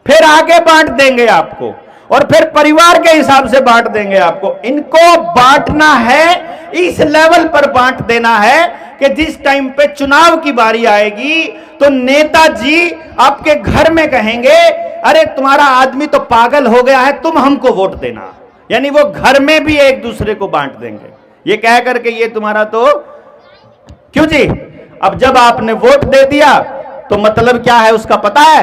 फिर आगे बांट देंगे आपको, और फिर परिवार के हिसाब से बांट देंगे आपको। इनको बांटना है, इस लेवल पर बांट देना है कि जिस टाइम पे चुनाव की बारी आएगी तो नेताजी आपके घर में कहेंगे, अरे तुम्हारा आदमी तो पागल हो गया है, तुम हमको वोट देना। यानी वो घर में भी एक दूसरे को बांट देंगे, ये कह करके ये तुम्हारा तो क्यों जी। अब जब आपने वोट दे दिया तो मतलब क्या है उसका पता है?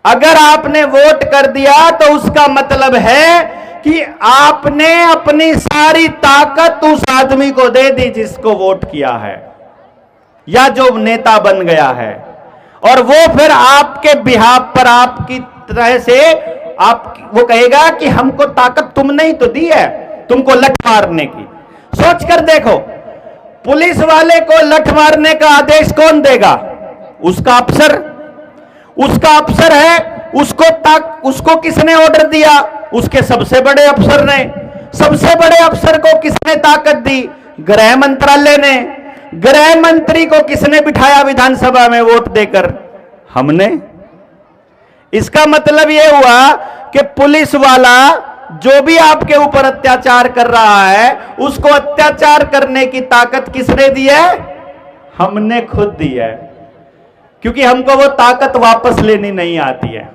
अगर आपने वोट कर दिया तो उसका मतलब है कि आपने अपनी सारी ताकत उस आदमी को दे दी जिसको वोट किया है या जो नेता बन गया है, और वो फिर आपके बिहाफ पर आपकी तरह से वो कहेगा कि हमको ताकत तुमने ही तो दी है तुमको लठ मारने की। सोच कर देखो, पुलिस वाले को लठ मारने का आदेश कौन देगा? उसका अफसर। उसका अफसर है, उसको किसने ऑर्डर दिया? उसके सबसे बड़े अफसर ने। सबसे बड़े अफसर को किसने ताकत दी? गृह मंत्रालय ने। गृह मंत्री को किसने बिठाया विधानसभा में वोट देकर? हमने। इसका मतलब यह हुआ कि पुलिस वाला जो भी आपके ऊपर अत्याचार कर रहा है, उसको अत्याचार करने की ताकत किसने दी है? हमने खुद दी है, क्योंकि हमको वो ताकत वापस लेनी नहीं आती है।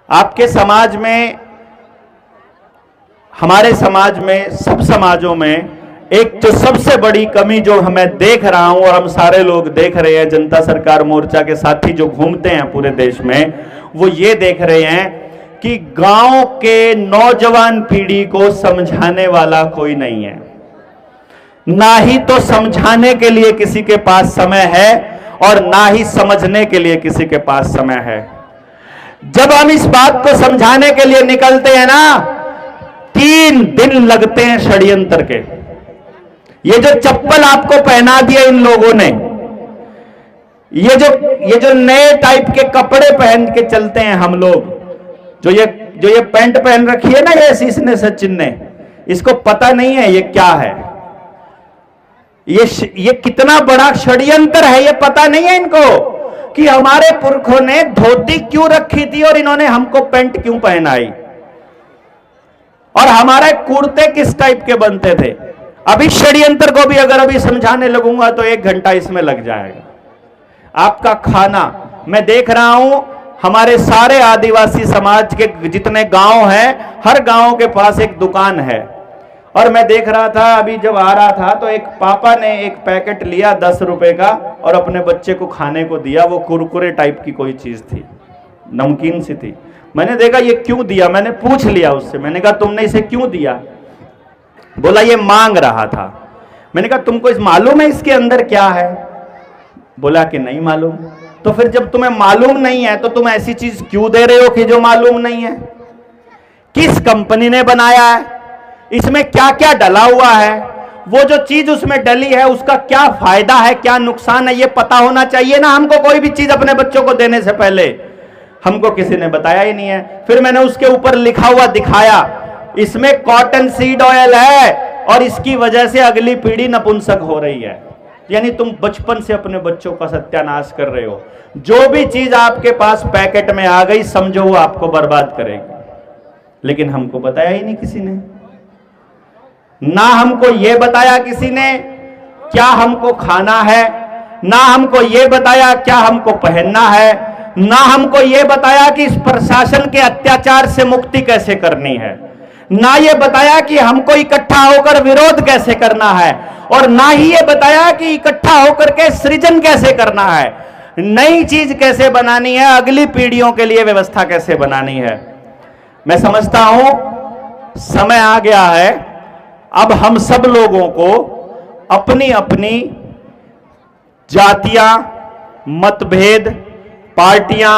आपके समाज में, हमारे समाज में, सब समाजों में एक जो सबसे बड़ी कमी जो हमें देख रहा हूं और हम सारे लोग देख रहे हैं, जनता सरकार मोर्चा के साथी जो घूमते हैं पूरे देश में, वो ये देख रहे हैं कि गांव के नौजवान पीढ़ी को समझाने वाला कोई नहीं है, ना ही तो समझाने के लिए किसी के पास समय है और ना ही समझने के लिए किसी के पास समय है। जब हम इस बात को समझाने के लिए निकलते हैं ना, 3 दिन लगते हैं षड्यंत्र के। ये जो चप्पल आपको पहना दिया इन लोगों ने, ये जो नए टाइप के कपड़े पहन के चलते हैं हम लोग, जो ये पैंट पहन रखी है ना ये इसने सचिन ने, इसको पता नहीं है ये क्या है, ये कितना बड़ा षड्यंत्र है, ये पता नहीं है इनको कि हमारे पुरखों ने धोती क्यों रखी थी और इन्होंने हमको पैंट क्यों पहनाई, और हमारे कुर्ते किस टाइप के बनते थे। अभी षड्यंत्र को भी अगर अभी समझाने लगूंगा तो 1 घंटा इसमें लग जाएगा। आपका खाना, मैं देख रहा हूं हमारे सारे आदिवासी समाज के जितने गांव हैं, हर गांव के पास एक दुकान है, और मैं देख रहा था अभी जब आ रहा था तो एक पापा ने एक पैकेट लिया 10 रुपए का और अपने बच्चे को खाने को दिया। वो कुरकुरे टाइप की कोई चीज थी, नमकीन सी थी। मैंने देखा ये क्यों दिया, मैंने पूछ लिया उससे, मैंने कहा तुमने इसे क्यों दिया? बोला ये मांग रहा था। मैंने कहा तुमको इस मालूम है इसके अंदर क्या है? बोला कि नहीं मालूम। तो फिर जब तुम्हें मालूम नहीं है तो तुम ऐसी चीज क्यों दे रहे हो कि जो मालूम नहीं है? किस कंपनी ने बनाया है, इसमें क्या क्या डला हुआ है, वो जो चीज उसमें डली है उसका क्या फायदा है, क्या नुकसान है, ये पता होना चाहिए ना हमको। कोई भी चीज अपने बच्चों को देने से पहले हमको किसी ने बताया ही नहीं है। फिर मैंने उसके ऊपर लिखा हुआ दिखाया, इसमें कॉटन सीड ऑयल है और इसकी वजह से अगली पीढ़ी नपुंसक हो रही है। यानी तुम बचपन से अपने बच्चों का सत्यानाश कर रहे हो। जो भी चीज आपके पास पैकेट में आ गई समझो वो आपको बर्बाद करेगी। लेकिन हमको बताया ही नहीं किसी ने, ना हमको यह बताया किसी ने क्या हमको खाना है, ना हमको यह बताया क्या हमको पहनना है, ना हमको यह बताया कि इस प्रशासन के अत्याचार से मुक्ति कैसे करनी है, ना ये बताया कि हमको इकट्ठा होकर विरोध कैसे करना है, और ना ही ये बताया कि इकट्ठा होकर के सृजन कैसे करना है, नई चीज कैसे बनानी है, अगली पीढ़ियों के लिए व्यवस्था कैसे बनानी है। मैं समझता हूं समय आ गया है, अब हम सब लोगों को अपनी अपनी जातियां, मतभेद, पार्टियां,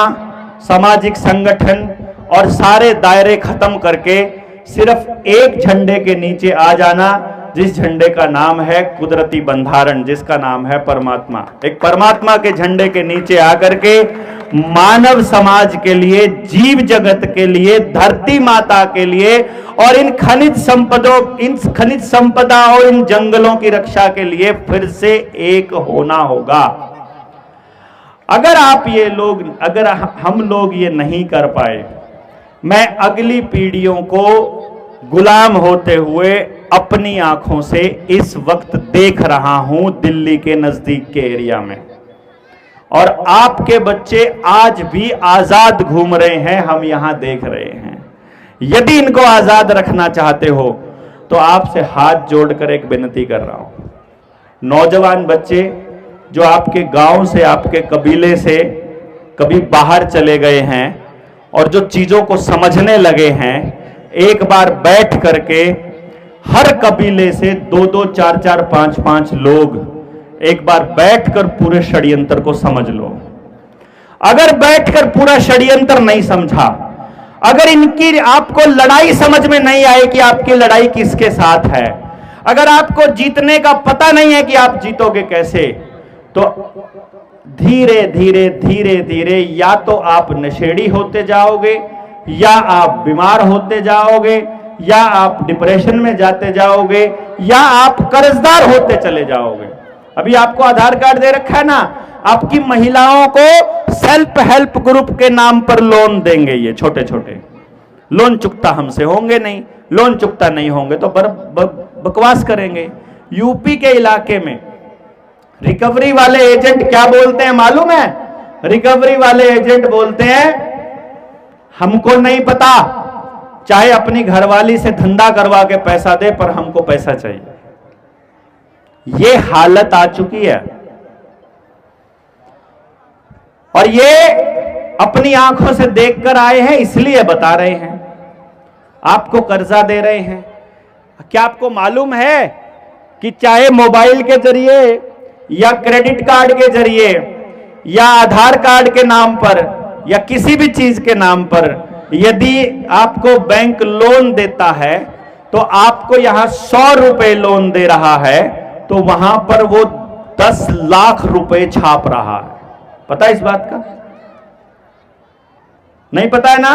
सामाजिक संगठन और सारे दायरे खत्म करके सिर्फ एक झंडे के नीचे आ जाना, जिस झंडे का नाम है कुदरती बंधारण, जिसका नाम है परमात्मा। एक परमात्मा के झंडे के नीचे आकर के मानव समाज के लिए, जीव जगत के लिए, धरती माता के लिए और इन खनिज संपदा और इन जंगलों की रक्षा के लिए फिर से एक होना होगा। अगर आप ये लोग, अगर हम लोग ये नहीं कर पाए, मैं अगली पीढ़ियों को गुलाम होते हुए अपनी आंखों से इस वक्त देख रहा हूं दिल्ली के नजदीक के एरिया में, और आपके बच्चे आज भी आजाद घूम रहे हैं, हम यहां देख रहे हैं। यदि इनको आजाद रखना चाहते हो तो आपसे हाथ जोड़कर एक विनती कर रहा हूं। नौजवान बच्चे जो आपके गांव से, आपके कबीले से कभी बाहर चले गए हैं और जो चीजों को समझने लगे हैं, एक बार बैठ करके हर कबीले से 2-2, 4-4, 5-5 लोग एक बार बैठकर पूरे षड्यंत्र को समझ लो। अगर बैठकर पूरा षड्यंत्र नहीं समझा, अगर इनकी आपको लड़ाई समझ में नहीं आई कि आपकी लड़ाई किसके साथ है, अगर आपको जीतने का पता नहीं है कि आप जीतोगे कैसे, तो धीरे धीरे धीरे धीरे या तो आप नशेड़ी होते जाओगे, या आप बीमार होते जाओगे, या आप डिप्रेशन में जाते जाओगे, या आप कर्जदार होते चले जाओगे। अभी आपको आधार कार्ड दे रखा है ना, आपकी महिलाओं को सेल्फ हेल्प ग्रुप के नाम पर लोन देंगे। ये छोटे छोटे लोन चुकता हमसे होंगे नहीं, लोन चुकता नहीं होंगे तो बकवास करेंगे। यूपी के इलाके में रिकवरी वाले एजेंट क्या बोलते हैं मालूम है? रिकवरी वाले एजेंट बोलते हैं हमको नहीं पता, चाहे अपनी घरवाली से धंधा करवा के पैसा दे, पर हमको पैसा चाहिए। ये हालत आ चुकी है, और ये अपनी आंखों से देखकर आए हैं, इसलिए बता रहे हैं। आपको कर्जा दे रहे हैं। क्या आपको मालूम है कि चाहे मोबाइल के जरिए या क्रेडिट कार्ड के जरिए या आधार कार्ड के नाम पर या किसी भी चीज के नाम पर यदि आपको बैंक लोन देता है तो आपको यहां 100 रुपए लोन दे रहा है, तो वहां पर वो 10 लाख रुपए छाप रहा है। पता है इस बात का? नहीं पता है ना?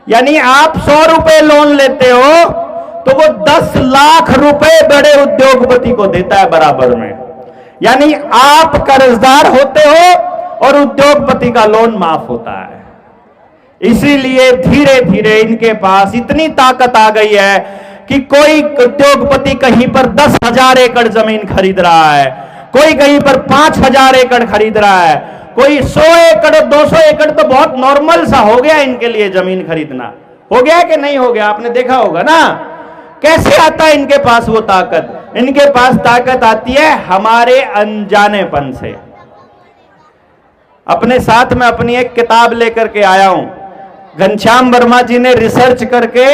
यानी आप 100 रुपए लोन लेते हो तो वो 10 लाख रुपए बड़े उद्योगपति को देता है बराबर में। यानी आप कर्जदार होते हो और उद्योगपति का लोन माफ होता है। इसीलिए धीरे धीरे इनके पास इतनी ताकत आ गई है कि कोई उद्योगपति कहीं पर 10,000 एकड़ जमीन खरीद रहा है, कोई कहीं पर 5,000 एकड़ खरीद रहा है, कोई 100 एकड़ 200 एकड़ तो बहुत नॉर्मल सा हो गया इनके लिए जमीन खरीदना। हो गया कि नहीं हो गया? आपने देखा होगा ना। कैसे आता है इनके पास वो ताकत? इनके पास ताकत आती है हमारे अनजानेपन से। अपने साथ में अपनी एक किताब लेकर के आया हूं। घनश्याम वर्मा जी ने रिसर्च करके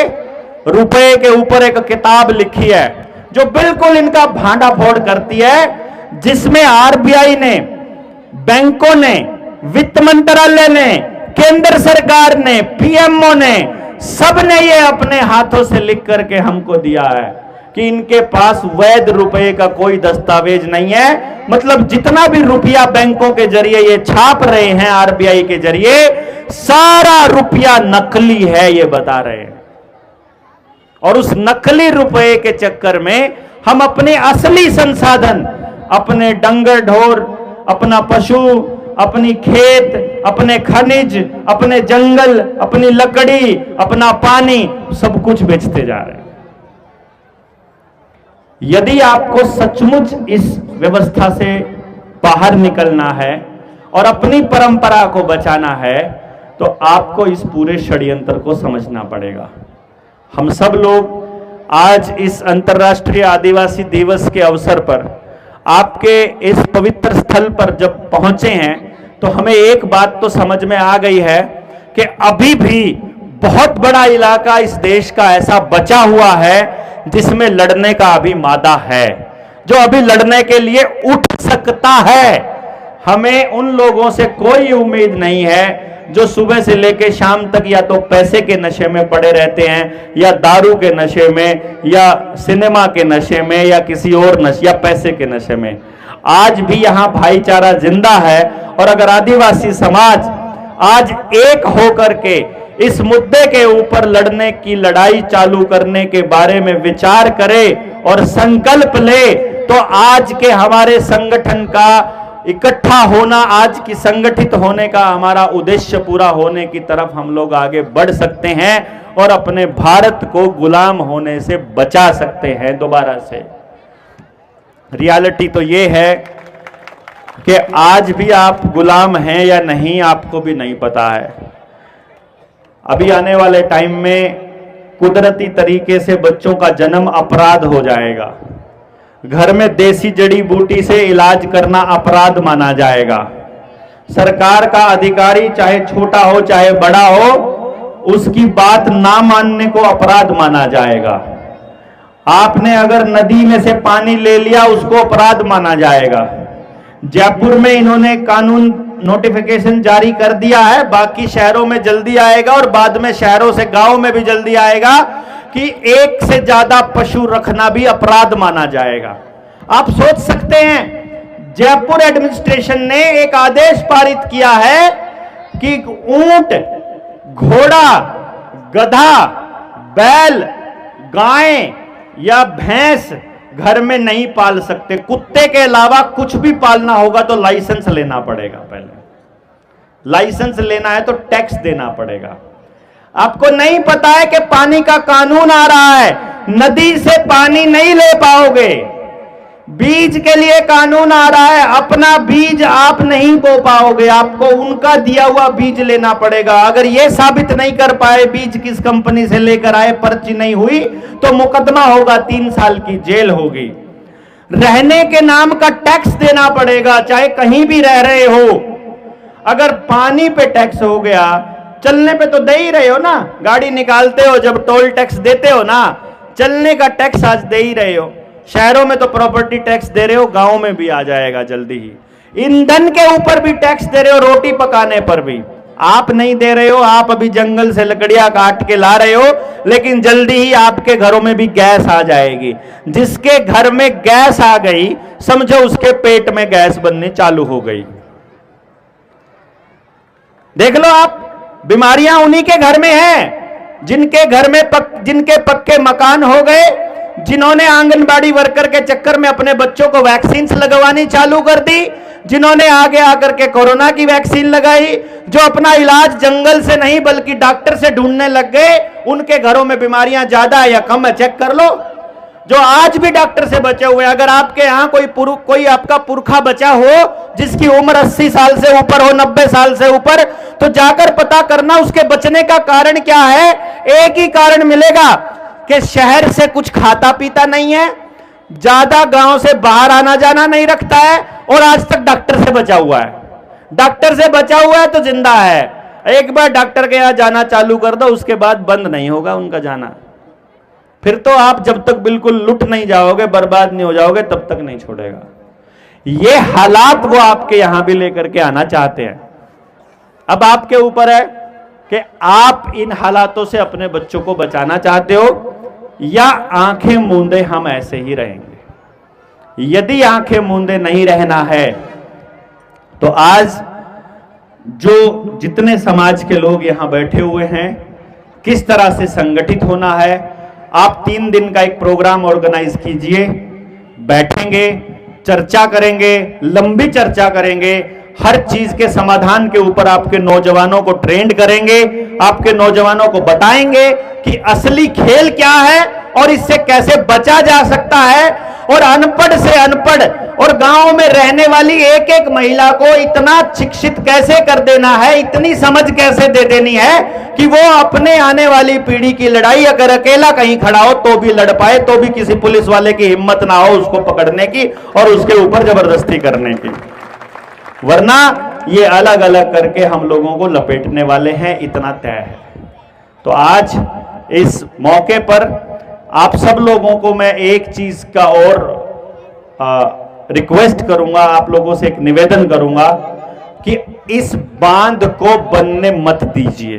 रुपए के ऊपर एक किताब लिखी है जो बिल्कुल इनका भांडाफोड़ करती है, जिसमें आरबीआई ने, बैंकों ने वित्त मंत्रालय ने, केंद्र सरकार ने, पीएमओ ने, सब ने ये अपने हाथों से लिख करके हमको दिया है कि इनके पास वैध रुपए का कोई दस्तावेज नहीं है। मतलब जितना भी रुपया बैंकों के जरिए ये छाप रहे हैं, आरबीआई के जरिए, सारा रुपया नकली है, ये बता रहे हैं। और उस नकली रुपए के चक्कर में हम अपने असली संसाधन, अपने डंगर ढोर, अपना पशु, अपनी खेत, अपने खनिज, अपने जंगल, अपनी लकड़ी, अपना पानी, सब कुछ बेचते जा रहे हैं। यदि आपको सचमुच इस व्यवस्था से बाहर निकलना है और अपनी परंपरा को बचाना है, तो आपको इस पूरे षड्यंत्र को समझना पड़ेगा। हम सब लोग आज इस अंतर्राष्ट्रीय आदिवासी दिवस के अवसर पर आपके इस पवित्र स्थल पर जब पहुंचे हैं, तो हमें एक बात तो समझ में आ गई है कि अभी भी बहुत बड़ा इलाका इस देश का ऐसा बचा हुआ है जिसमें लड़ने का अभी मादा है, जो अभी लड़ने के लिए उठ सकता है। हमें उन लोगों से कोई उम्मीद नहीं है जो सुबह से लेकर शाम तक या तो पैसे के नशे में पड़े रहते हैं, या दारू के नशे में, या सिनेमा के नशे में, या किसी और नशे, या पैसे के नशे में। आज भी यहां भाईचारा जिंदा है। और अगर आदिवासी समाज आज एक होकर के इस मुद्दे के ऊपर लड़ने की लड़ाई चालू करने के बारे में विचार करे और संकल्प ले, तो आज के हमारे संगठन का इकट्ठा होना, आज की संगठित होने का हमारा उद्देश्य पूरा होने की तरफ हम लोग आगे बढ़ सकते हैं और अपने भारत को गुलाम होने से बचा सकते हैं दोबारा से। रियलिटी तो ये है कि आज भी आप गुलाम हैं या नहीं, आपको भी नहीं पता है। अभी आने वाले टाइम में कुदरती तरीके से बच्चों का जन्म अपराध हो जाएगा। घर में देसी जड़ी बूटी से इलाज करना अपराध माना जाएगा। सरकार का अधिकारी चाहे छोटा हो चाहे बड़ा हो, उसकी बात ना मानने को अपराध माना जाएगा। आपने अगर नदी में से पानी ले लिया, उसको अपराध माना जाएगा। जयपुर में इन्होंने कानून नोटिफिकेशन जारी कर दिया है, बाकी शहरों में जल्दी आएगा और बाद में शहरों से गांव में भी जल्दी आएगा कि एक से ज्यादा पशु रखना भी अपराध माना जाएगा। आप सोच सकते हैं, जयपुर एडमिनिस्ट्रेशन ने एक आदेश पारित किया है कि ऊंट, घोड़ा, गधा, बैल, गाय या भैंस घर में नहीं पाल सकते। कुत्ते के अलावा कुछ भी पालना होगा तो लाइसेंस लेना पड़ेगा। पहले लाइसेंस लेना है तो टैक्स देना पड़ेगा। आपको नहीं पता है कि पानी का कानून आ रहा है, नदी से पानी नहीं ले पाओगे। बीज के लिए कानून आ रहा है, अपना बीज आप नहीं बो पाओगे, आपको उनका दिया हुआ बीज लेना पड़ेगा। अगर यह साबित नहीं कर पाए बीज किस कंपनी से लेकर आए, पर्ची नहीं हुई, तो मुकदमा होगा, 3 साल की जेल होगी। रहने के नाम का टैक्स देना पड़ेगा, चाहे कहीं भी रह रहे हो। अगर पानी पे टैक्स हो गया, चलने पे तो दे ही रहे हो ना, गाड़ी निकालते हो जब टोल टैक्स देते हो ना, चलने का टैक्स आज दे ही रहे हो। शहरों में तो प्रॉपर्टी टैक्स दे रहे हो, गांव में भी आ जाएगा जल्दी ही। ईंधन के ऊपर भी टैक्स दे रहे हो, रोटी पकाने पर भी। आप नहीं दे रहे हो, आप अभी जंगल से लकड़ियां काट के ला रहे हो, लेकिन जल्दी ही आपके घरों में भी गैस आ जाएगी। जिसके घर में गैस आ गई, समझो उसके पेट में गैस बनने चालू हो गई। देख लो आप, बीमारियां उन्हीं के घर में हैं जिनके घर में जिनके पक्के मकान हो गए, जिन्होंने आंगनबाड़ी वर्कर के चक्कर में अपने बच्चों को वैक्सीन लगवानी चालू कर दी, जिन्होंने आगे आकर के कोरोना की वैक्सीन लगाई, जो अपना इलाज जंगल से नहीं बल्कि डॉक्टर से ढूंढने लग गए, उनके घरों में बीमारियां ज्यादा है या कम है, चेक कर लो। जो आज भी डॉक्टर से बचे हुए, अगर आपके यहां कोई आपका पुरखा बचा हो जिसकी उम्र 80 साल से ऊपर हो, 90 साल से ऊपर, तो जाकर पता करना उसके बचने का कारण क्या है। एक ही कारण मिलेगा कि शहर से कुछ खाता पीता नहीं है, ज्यादा गांव से बाहर आना जाना नहीं रखता है, और आज तक डॉक्टर से बचा हुआ है। डॉक्टर से बचा हुआ है तो जिंदा है। एक बार डॉक्टर के यहां जाना चालू कर दो, उसके बाद बंद नहीं होगा उनका जाना। फिर तो आप जब तक बिल्कुल लुट नहीं जाओगे, बर्बाद नहीं हो जाओगे, तब तक नहीं छोड़ेगा। ये हालात वो आपके यहां भी लेकर के आना चाहते हैं। अब आपके ऊपर है कि आप इन हालातों से अपने बच्चों को बचाना चाहते हो या आंखें मूंदे हम ऐसे ही रहेंगे। यदि आंखें मूंदे नहीं रहना है तो आज जो जितने समाज के लोग यहां बैठे हुए हैं, किस तरह से संगठित होना है, आप 3 दिन का एक प्रोग्राम ऑर्गेनाइज कीजिए, बैठेंगे, चर्चा करेंगे, लंबी चर्चा करेंगे, हर चीज के समाधान के ऊपर आपके नौजवानों को ट्रेंड करेंगे, आपके नौजवानों को बताएंगे कि असली खेल क्या है और इससे कैसे बचा जा सकता है, और अनपढ़ से अनपढ़ और गांव में रहने वाली एक एक महिला को इतना शिक्षित कैसे कर देना है, इतनी समझ कैसे दे देनी है कि वो अपने आने वाली पीढ़ी की लड़ाई अगर अकेला कहीं खड़ा हो तो भी लड़ पाए, तो भी किसी पुलिस वाले की हिम्मत ना हो उसको पकड़ने की और उसके ऊपर जबरदस्ती करने की। वरना ये अलग अलग करके हम लोगों को लपेटने वाले हैं, इतना तय है। तो आज इस मौके पर आप सब लोगों को मैं एक चीज का और रिक्वेस्ट करूंगा, आप लोगों से एक निवेदन करूंगा कि इस बांध को बनने मत दीजिए,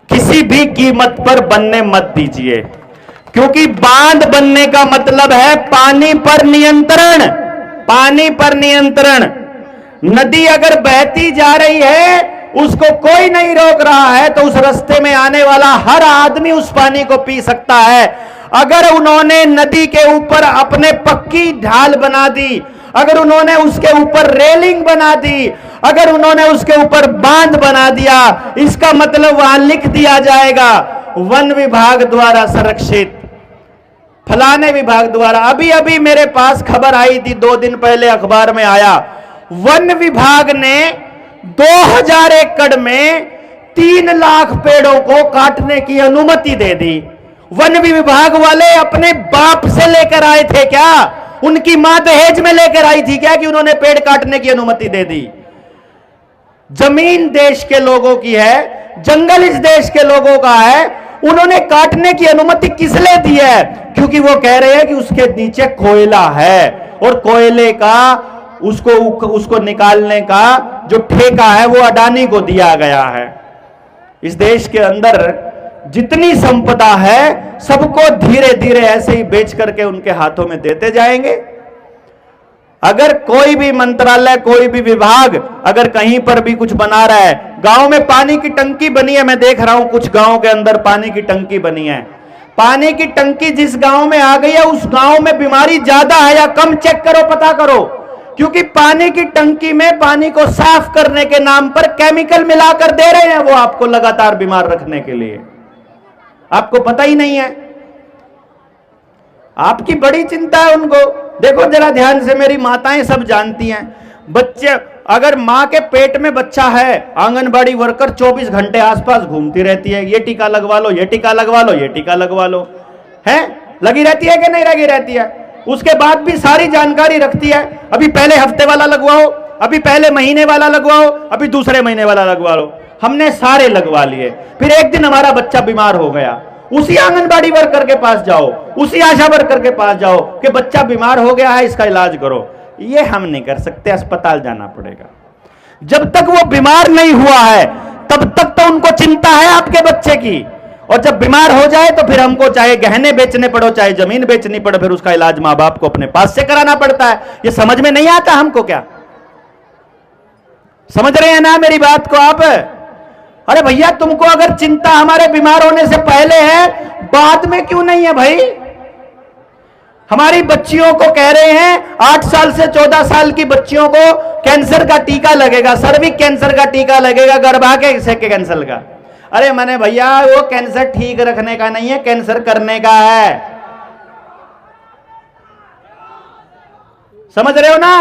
किसी भी कीमत पर बनने मत दीजिए, क्योंकि बांध बनने का मतलब है पानी पर नियंत्रण। पानी पर नियंत्रण। नदी अगर बहती जा रही है, उसको कोई नहीं रोक रहा है, तो उस रास्ते में आने वाला हर आदमी उस पानी को पी सकता है। अगर उन्होंने नदी के ऊपर अपने पक्की ढाल बना दी, अगर उन्होंने उसके ऊपर रेलिंग बना दी, अगर उन्होंने उसके ऊपर बांध बना दिया, इसका मतलब वहां लिख दिया जाएगा वन विभाग द्वारा संरक्षित, फलाने विभाग द्वारा। अभी अभी मेरे पास खबर आई थी, 2 दिन पहले अखबार में आया, वन विभाग ने 2000 एकड़ में 3 लाख पेड़ों को काटने की अनुमति दे दी। वन विभाग वाले अपने बाप से लेकर आए थे क्या? उनकी मां दहेज में लेकर आई थी क्या कि उन्होंने पेड़ काटने की अनुमति दे दी? जमीन देश के लोगों की है, जंगल इस देश के लोगों का है, उन्होंने काटने की अनुमति किस लिए दी है? क्योंकि वो कह रहे हैं कि उसके नीचे कोयला है और कोयले का उसको निकालने का जो ठेका है वो अडानी को दिया गया है। इस देश के अंदर जितनी संपदा है सबको धीरे धीरे ऐसे ही बेच करके उनके हाथों में देते जाएंगे। अगर कोई भी मंत्रालय, कोई भी विभाग अगर कहीं पर भी कुछ बना रहा है, गांव में पानी की टंकी बनी है, मैं देख रहा हूं कुछ गांव के अंदर पानी की टंकी बनी है, पानी की टंकी जिस गांव में आ गई है उस गांव में बीमारी ज्यादा है या कम, चेक करो, पता करो, क्योंकि पानी की टंकी में पानी को साफ करने के नाम पर केमिकल मिलाकर दे रहे हैं वो आपको लगातार बीमार रखने के लिए। आपको पता ही नहीं है, आपकी बड़ी चिंता है उनको। देखो जरा ध्यान से, मेरी माताएं सब जानती हैं, बच्चे अगर मां के पेट में बच्चा है, आंगनबाड़ी वर्कर 24 घंटे आसपास घूमती रहती है, ये टीका लगवा लो, ये टीका लगवा लो, ये टीका लगवा लो, है लगी रहती है कि नहीं लगी रहती है? उसके बाद भी सारी जानकारी रखती है, अभी पहले हफ्ते वाला लगवाओ, अभी पहले महीने वाला लगवाओ, अभी दूसरे महीने वाला लगवा लो। हमने सारे लगवा लिए, फिर एक दिन हमारा बच्चा बीमार हो गया, उसी आंगनबाड़ी वर्कर के पास जाओ, उसी आशा वर्कर के पास जाओ कि बच्चा बीमार हो गया है, इसका इलाज करो। ये हम नहीं कर सकते, अस्पताल जाना पड़ेगा। जब तक वो बीमार नहीं हुआ है तब तक तो उनको चिंता है आपके बच्चे की, और जब बीमार हो जाए तो फिर हमको चाहे गहने बेचने पड़ो, चाहे जमीन बेचनी पड़े, फिर उसका इलाज मां बाप को अपने पास से कराना पड़ता है। ये समझ में नहीं आता हमको क्या? समझ रहे हैं ना मेरी बात को आप? अरे भैया, तुमको अगर चिंता हमारे बीमार होने से पहले है, बाद में क्यों नहीं है भाई? हमारी बच्चियों को कह रहे हैं 8 साल से 14 साल की बच्चियों को कैंसर का टीका लगेगा, सर्विक कैंसर का टीका लगेगा, गर्भाशय के कैंसर का। अरे मैंने भैया वो कैंसर ठीक रखने का नहीं है, कैंसर करने का है। समझ रहे हो ना?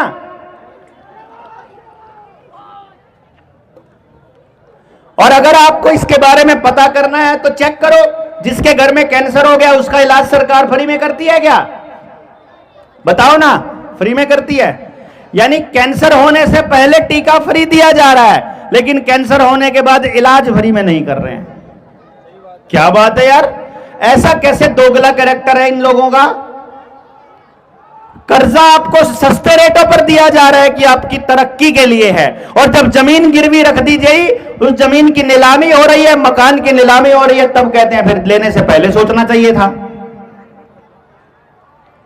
और अगर आपको इसके बारे में पता करना है तो चेक करो, जिसके घर में कैंसर हो गया उसका इलाज सरकार फ्री में करती है क्या? बताओ ना, फ्री में करती है। यानी कैंसर होने से पहले टीका फ्री दिया जा रहा है, लेकिन कैंसर होने के बाद इलाज फ्री में नहीं कर रहे हैं। क्या बात है यार, ऐसा कैसे दोगला कैरेक्टर है इन लोगों का? कर्जा आपको सस्ते रेटों पर दिया जा रहा है कि आपकी तरक्की के लिए है, और जब जमीन गिरवी रख दी गई, उस जमीन की नीलामी हो रही है, मकान की नीलामी हो रही है, तब कहते हैं फिर लेने से पहले सोचना चाहिए था।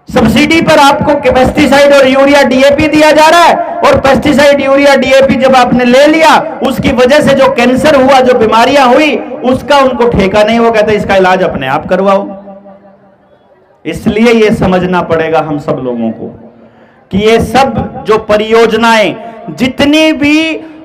सब्सिडी पर आपको पेस्टिसाइड और यूरिया डीएपी दिया जा रहा है, और पेस्टिसाइड यूरिया डीएपी जब आपने ले लिया, उसकी वजह से जो कैंसर हुआ, जो बीमारियां हुई, उसका उनको ठेका नहीं। वो कहते इसका इलाज अपने आप करवाओ। इसलिए यह समझना पड़ेगा हम सब लोगों को कि ये सब जो परियोजनाएं, जितनी भी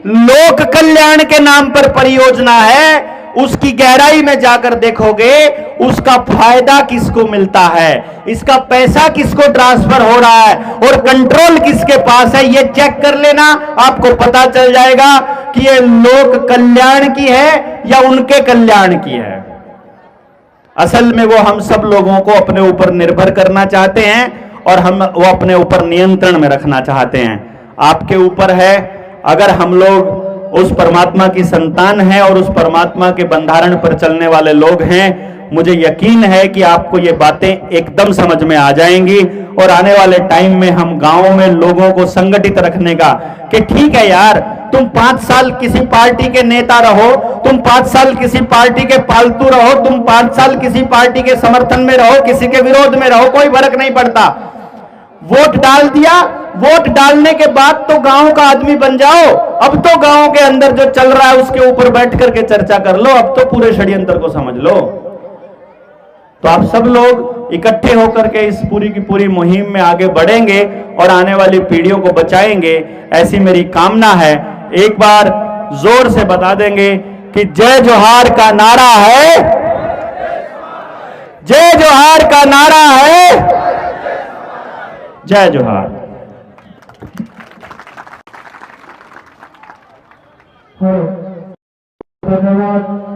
लोक कल्याण के नाम पर परियोजना है, उसकी गहराई में जाकर देखोगे उसका फायदा किसको मिलता है, इसका पैसा किसको ट्रांसफर हो रहा है और कंट्रोल किसके पास है, ये चेक कर लेना। आपको पता चल जाएगा कि ये लोक कल्याण की है या उनके कल्याण की है। असल में वो हम सब लोगों को अपने ऊपर निर्भर करना चाहते हैं और हम वो अपने ऊपर नियंत्रण में रखना चाहते हैं। आपके ऊपर है, अगर हम लोग उस परमात्मा की संतान हैं और उस परमात्मा के बंधारण पर चलने वाले लोग हैं, मुझे यकीन है कि आपको ये बातें एकदम समझ में आ जाएंगी। और आने वाले टाइम में हम गांवों में लोगों को संगठित रखने का, कि ठीक है यार, तुम 5 साल किसी पार्टी के नेता रहो, तुम 5 साल किसी पार्टी के पालतू रहो, तुम 5 साल किसी पार्टी के समर्थन में रहो, किसी के विरोध में रहो, कोई फर्क नहीं पड़ता। वोट डाल दिया, वोट डालने के बाद तो गांव का आदमी बन जाओ। अब तो गांव के अंदर जो चल रहा है उसके ऊपर बैठ करके चर्चा कर लो, अब तो पूरे षड्यंत्र को समझ लो। तो आप सब लोग इकट्ठे होकर के इस पूरी की पूरी मुहिम में आगे बढ़ेंगे और आने वाली पीढ़ियों को बचाएंगे, ऐसी मेरी कामना है। एक बार जोर से बता देंगे कि जय जोहार का नारा है, जय जोहार का नारा है, जय जोहार। धन्यवाद।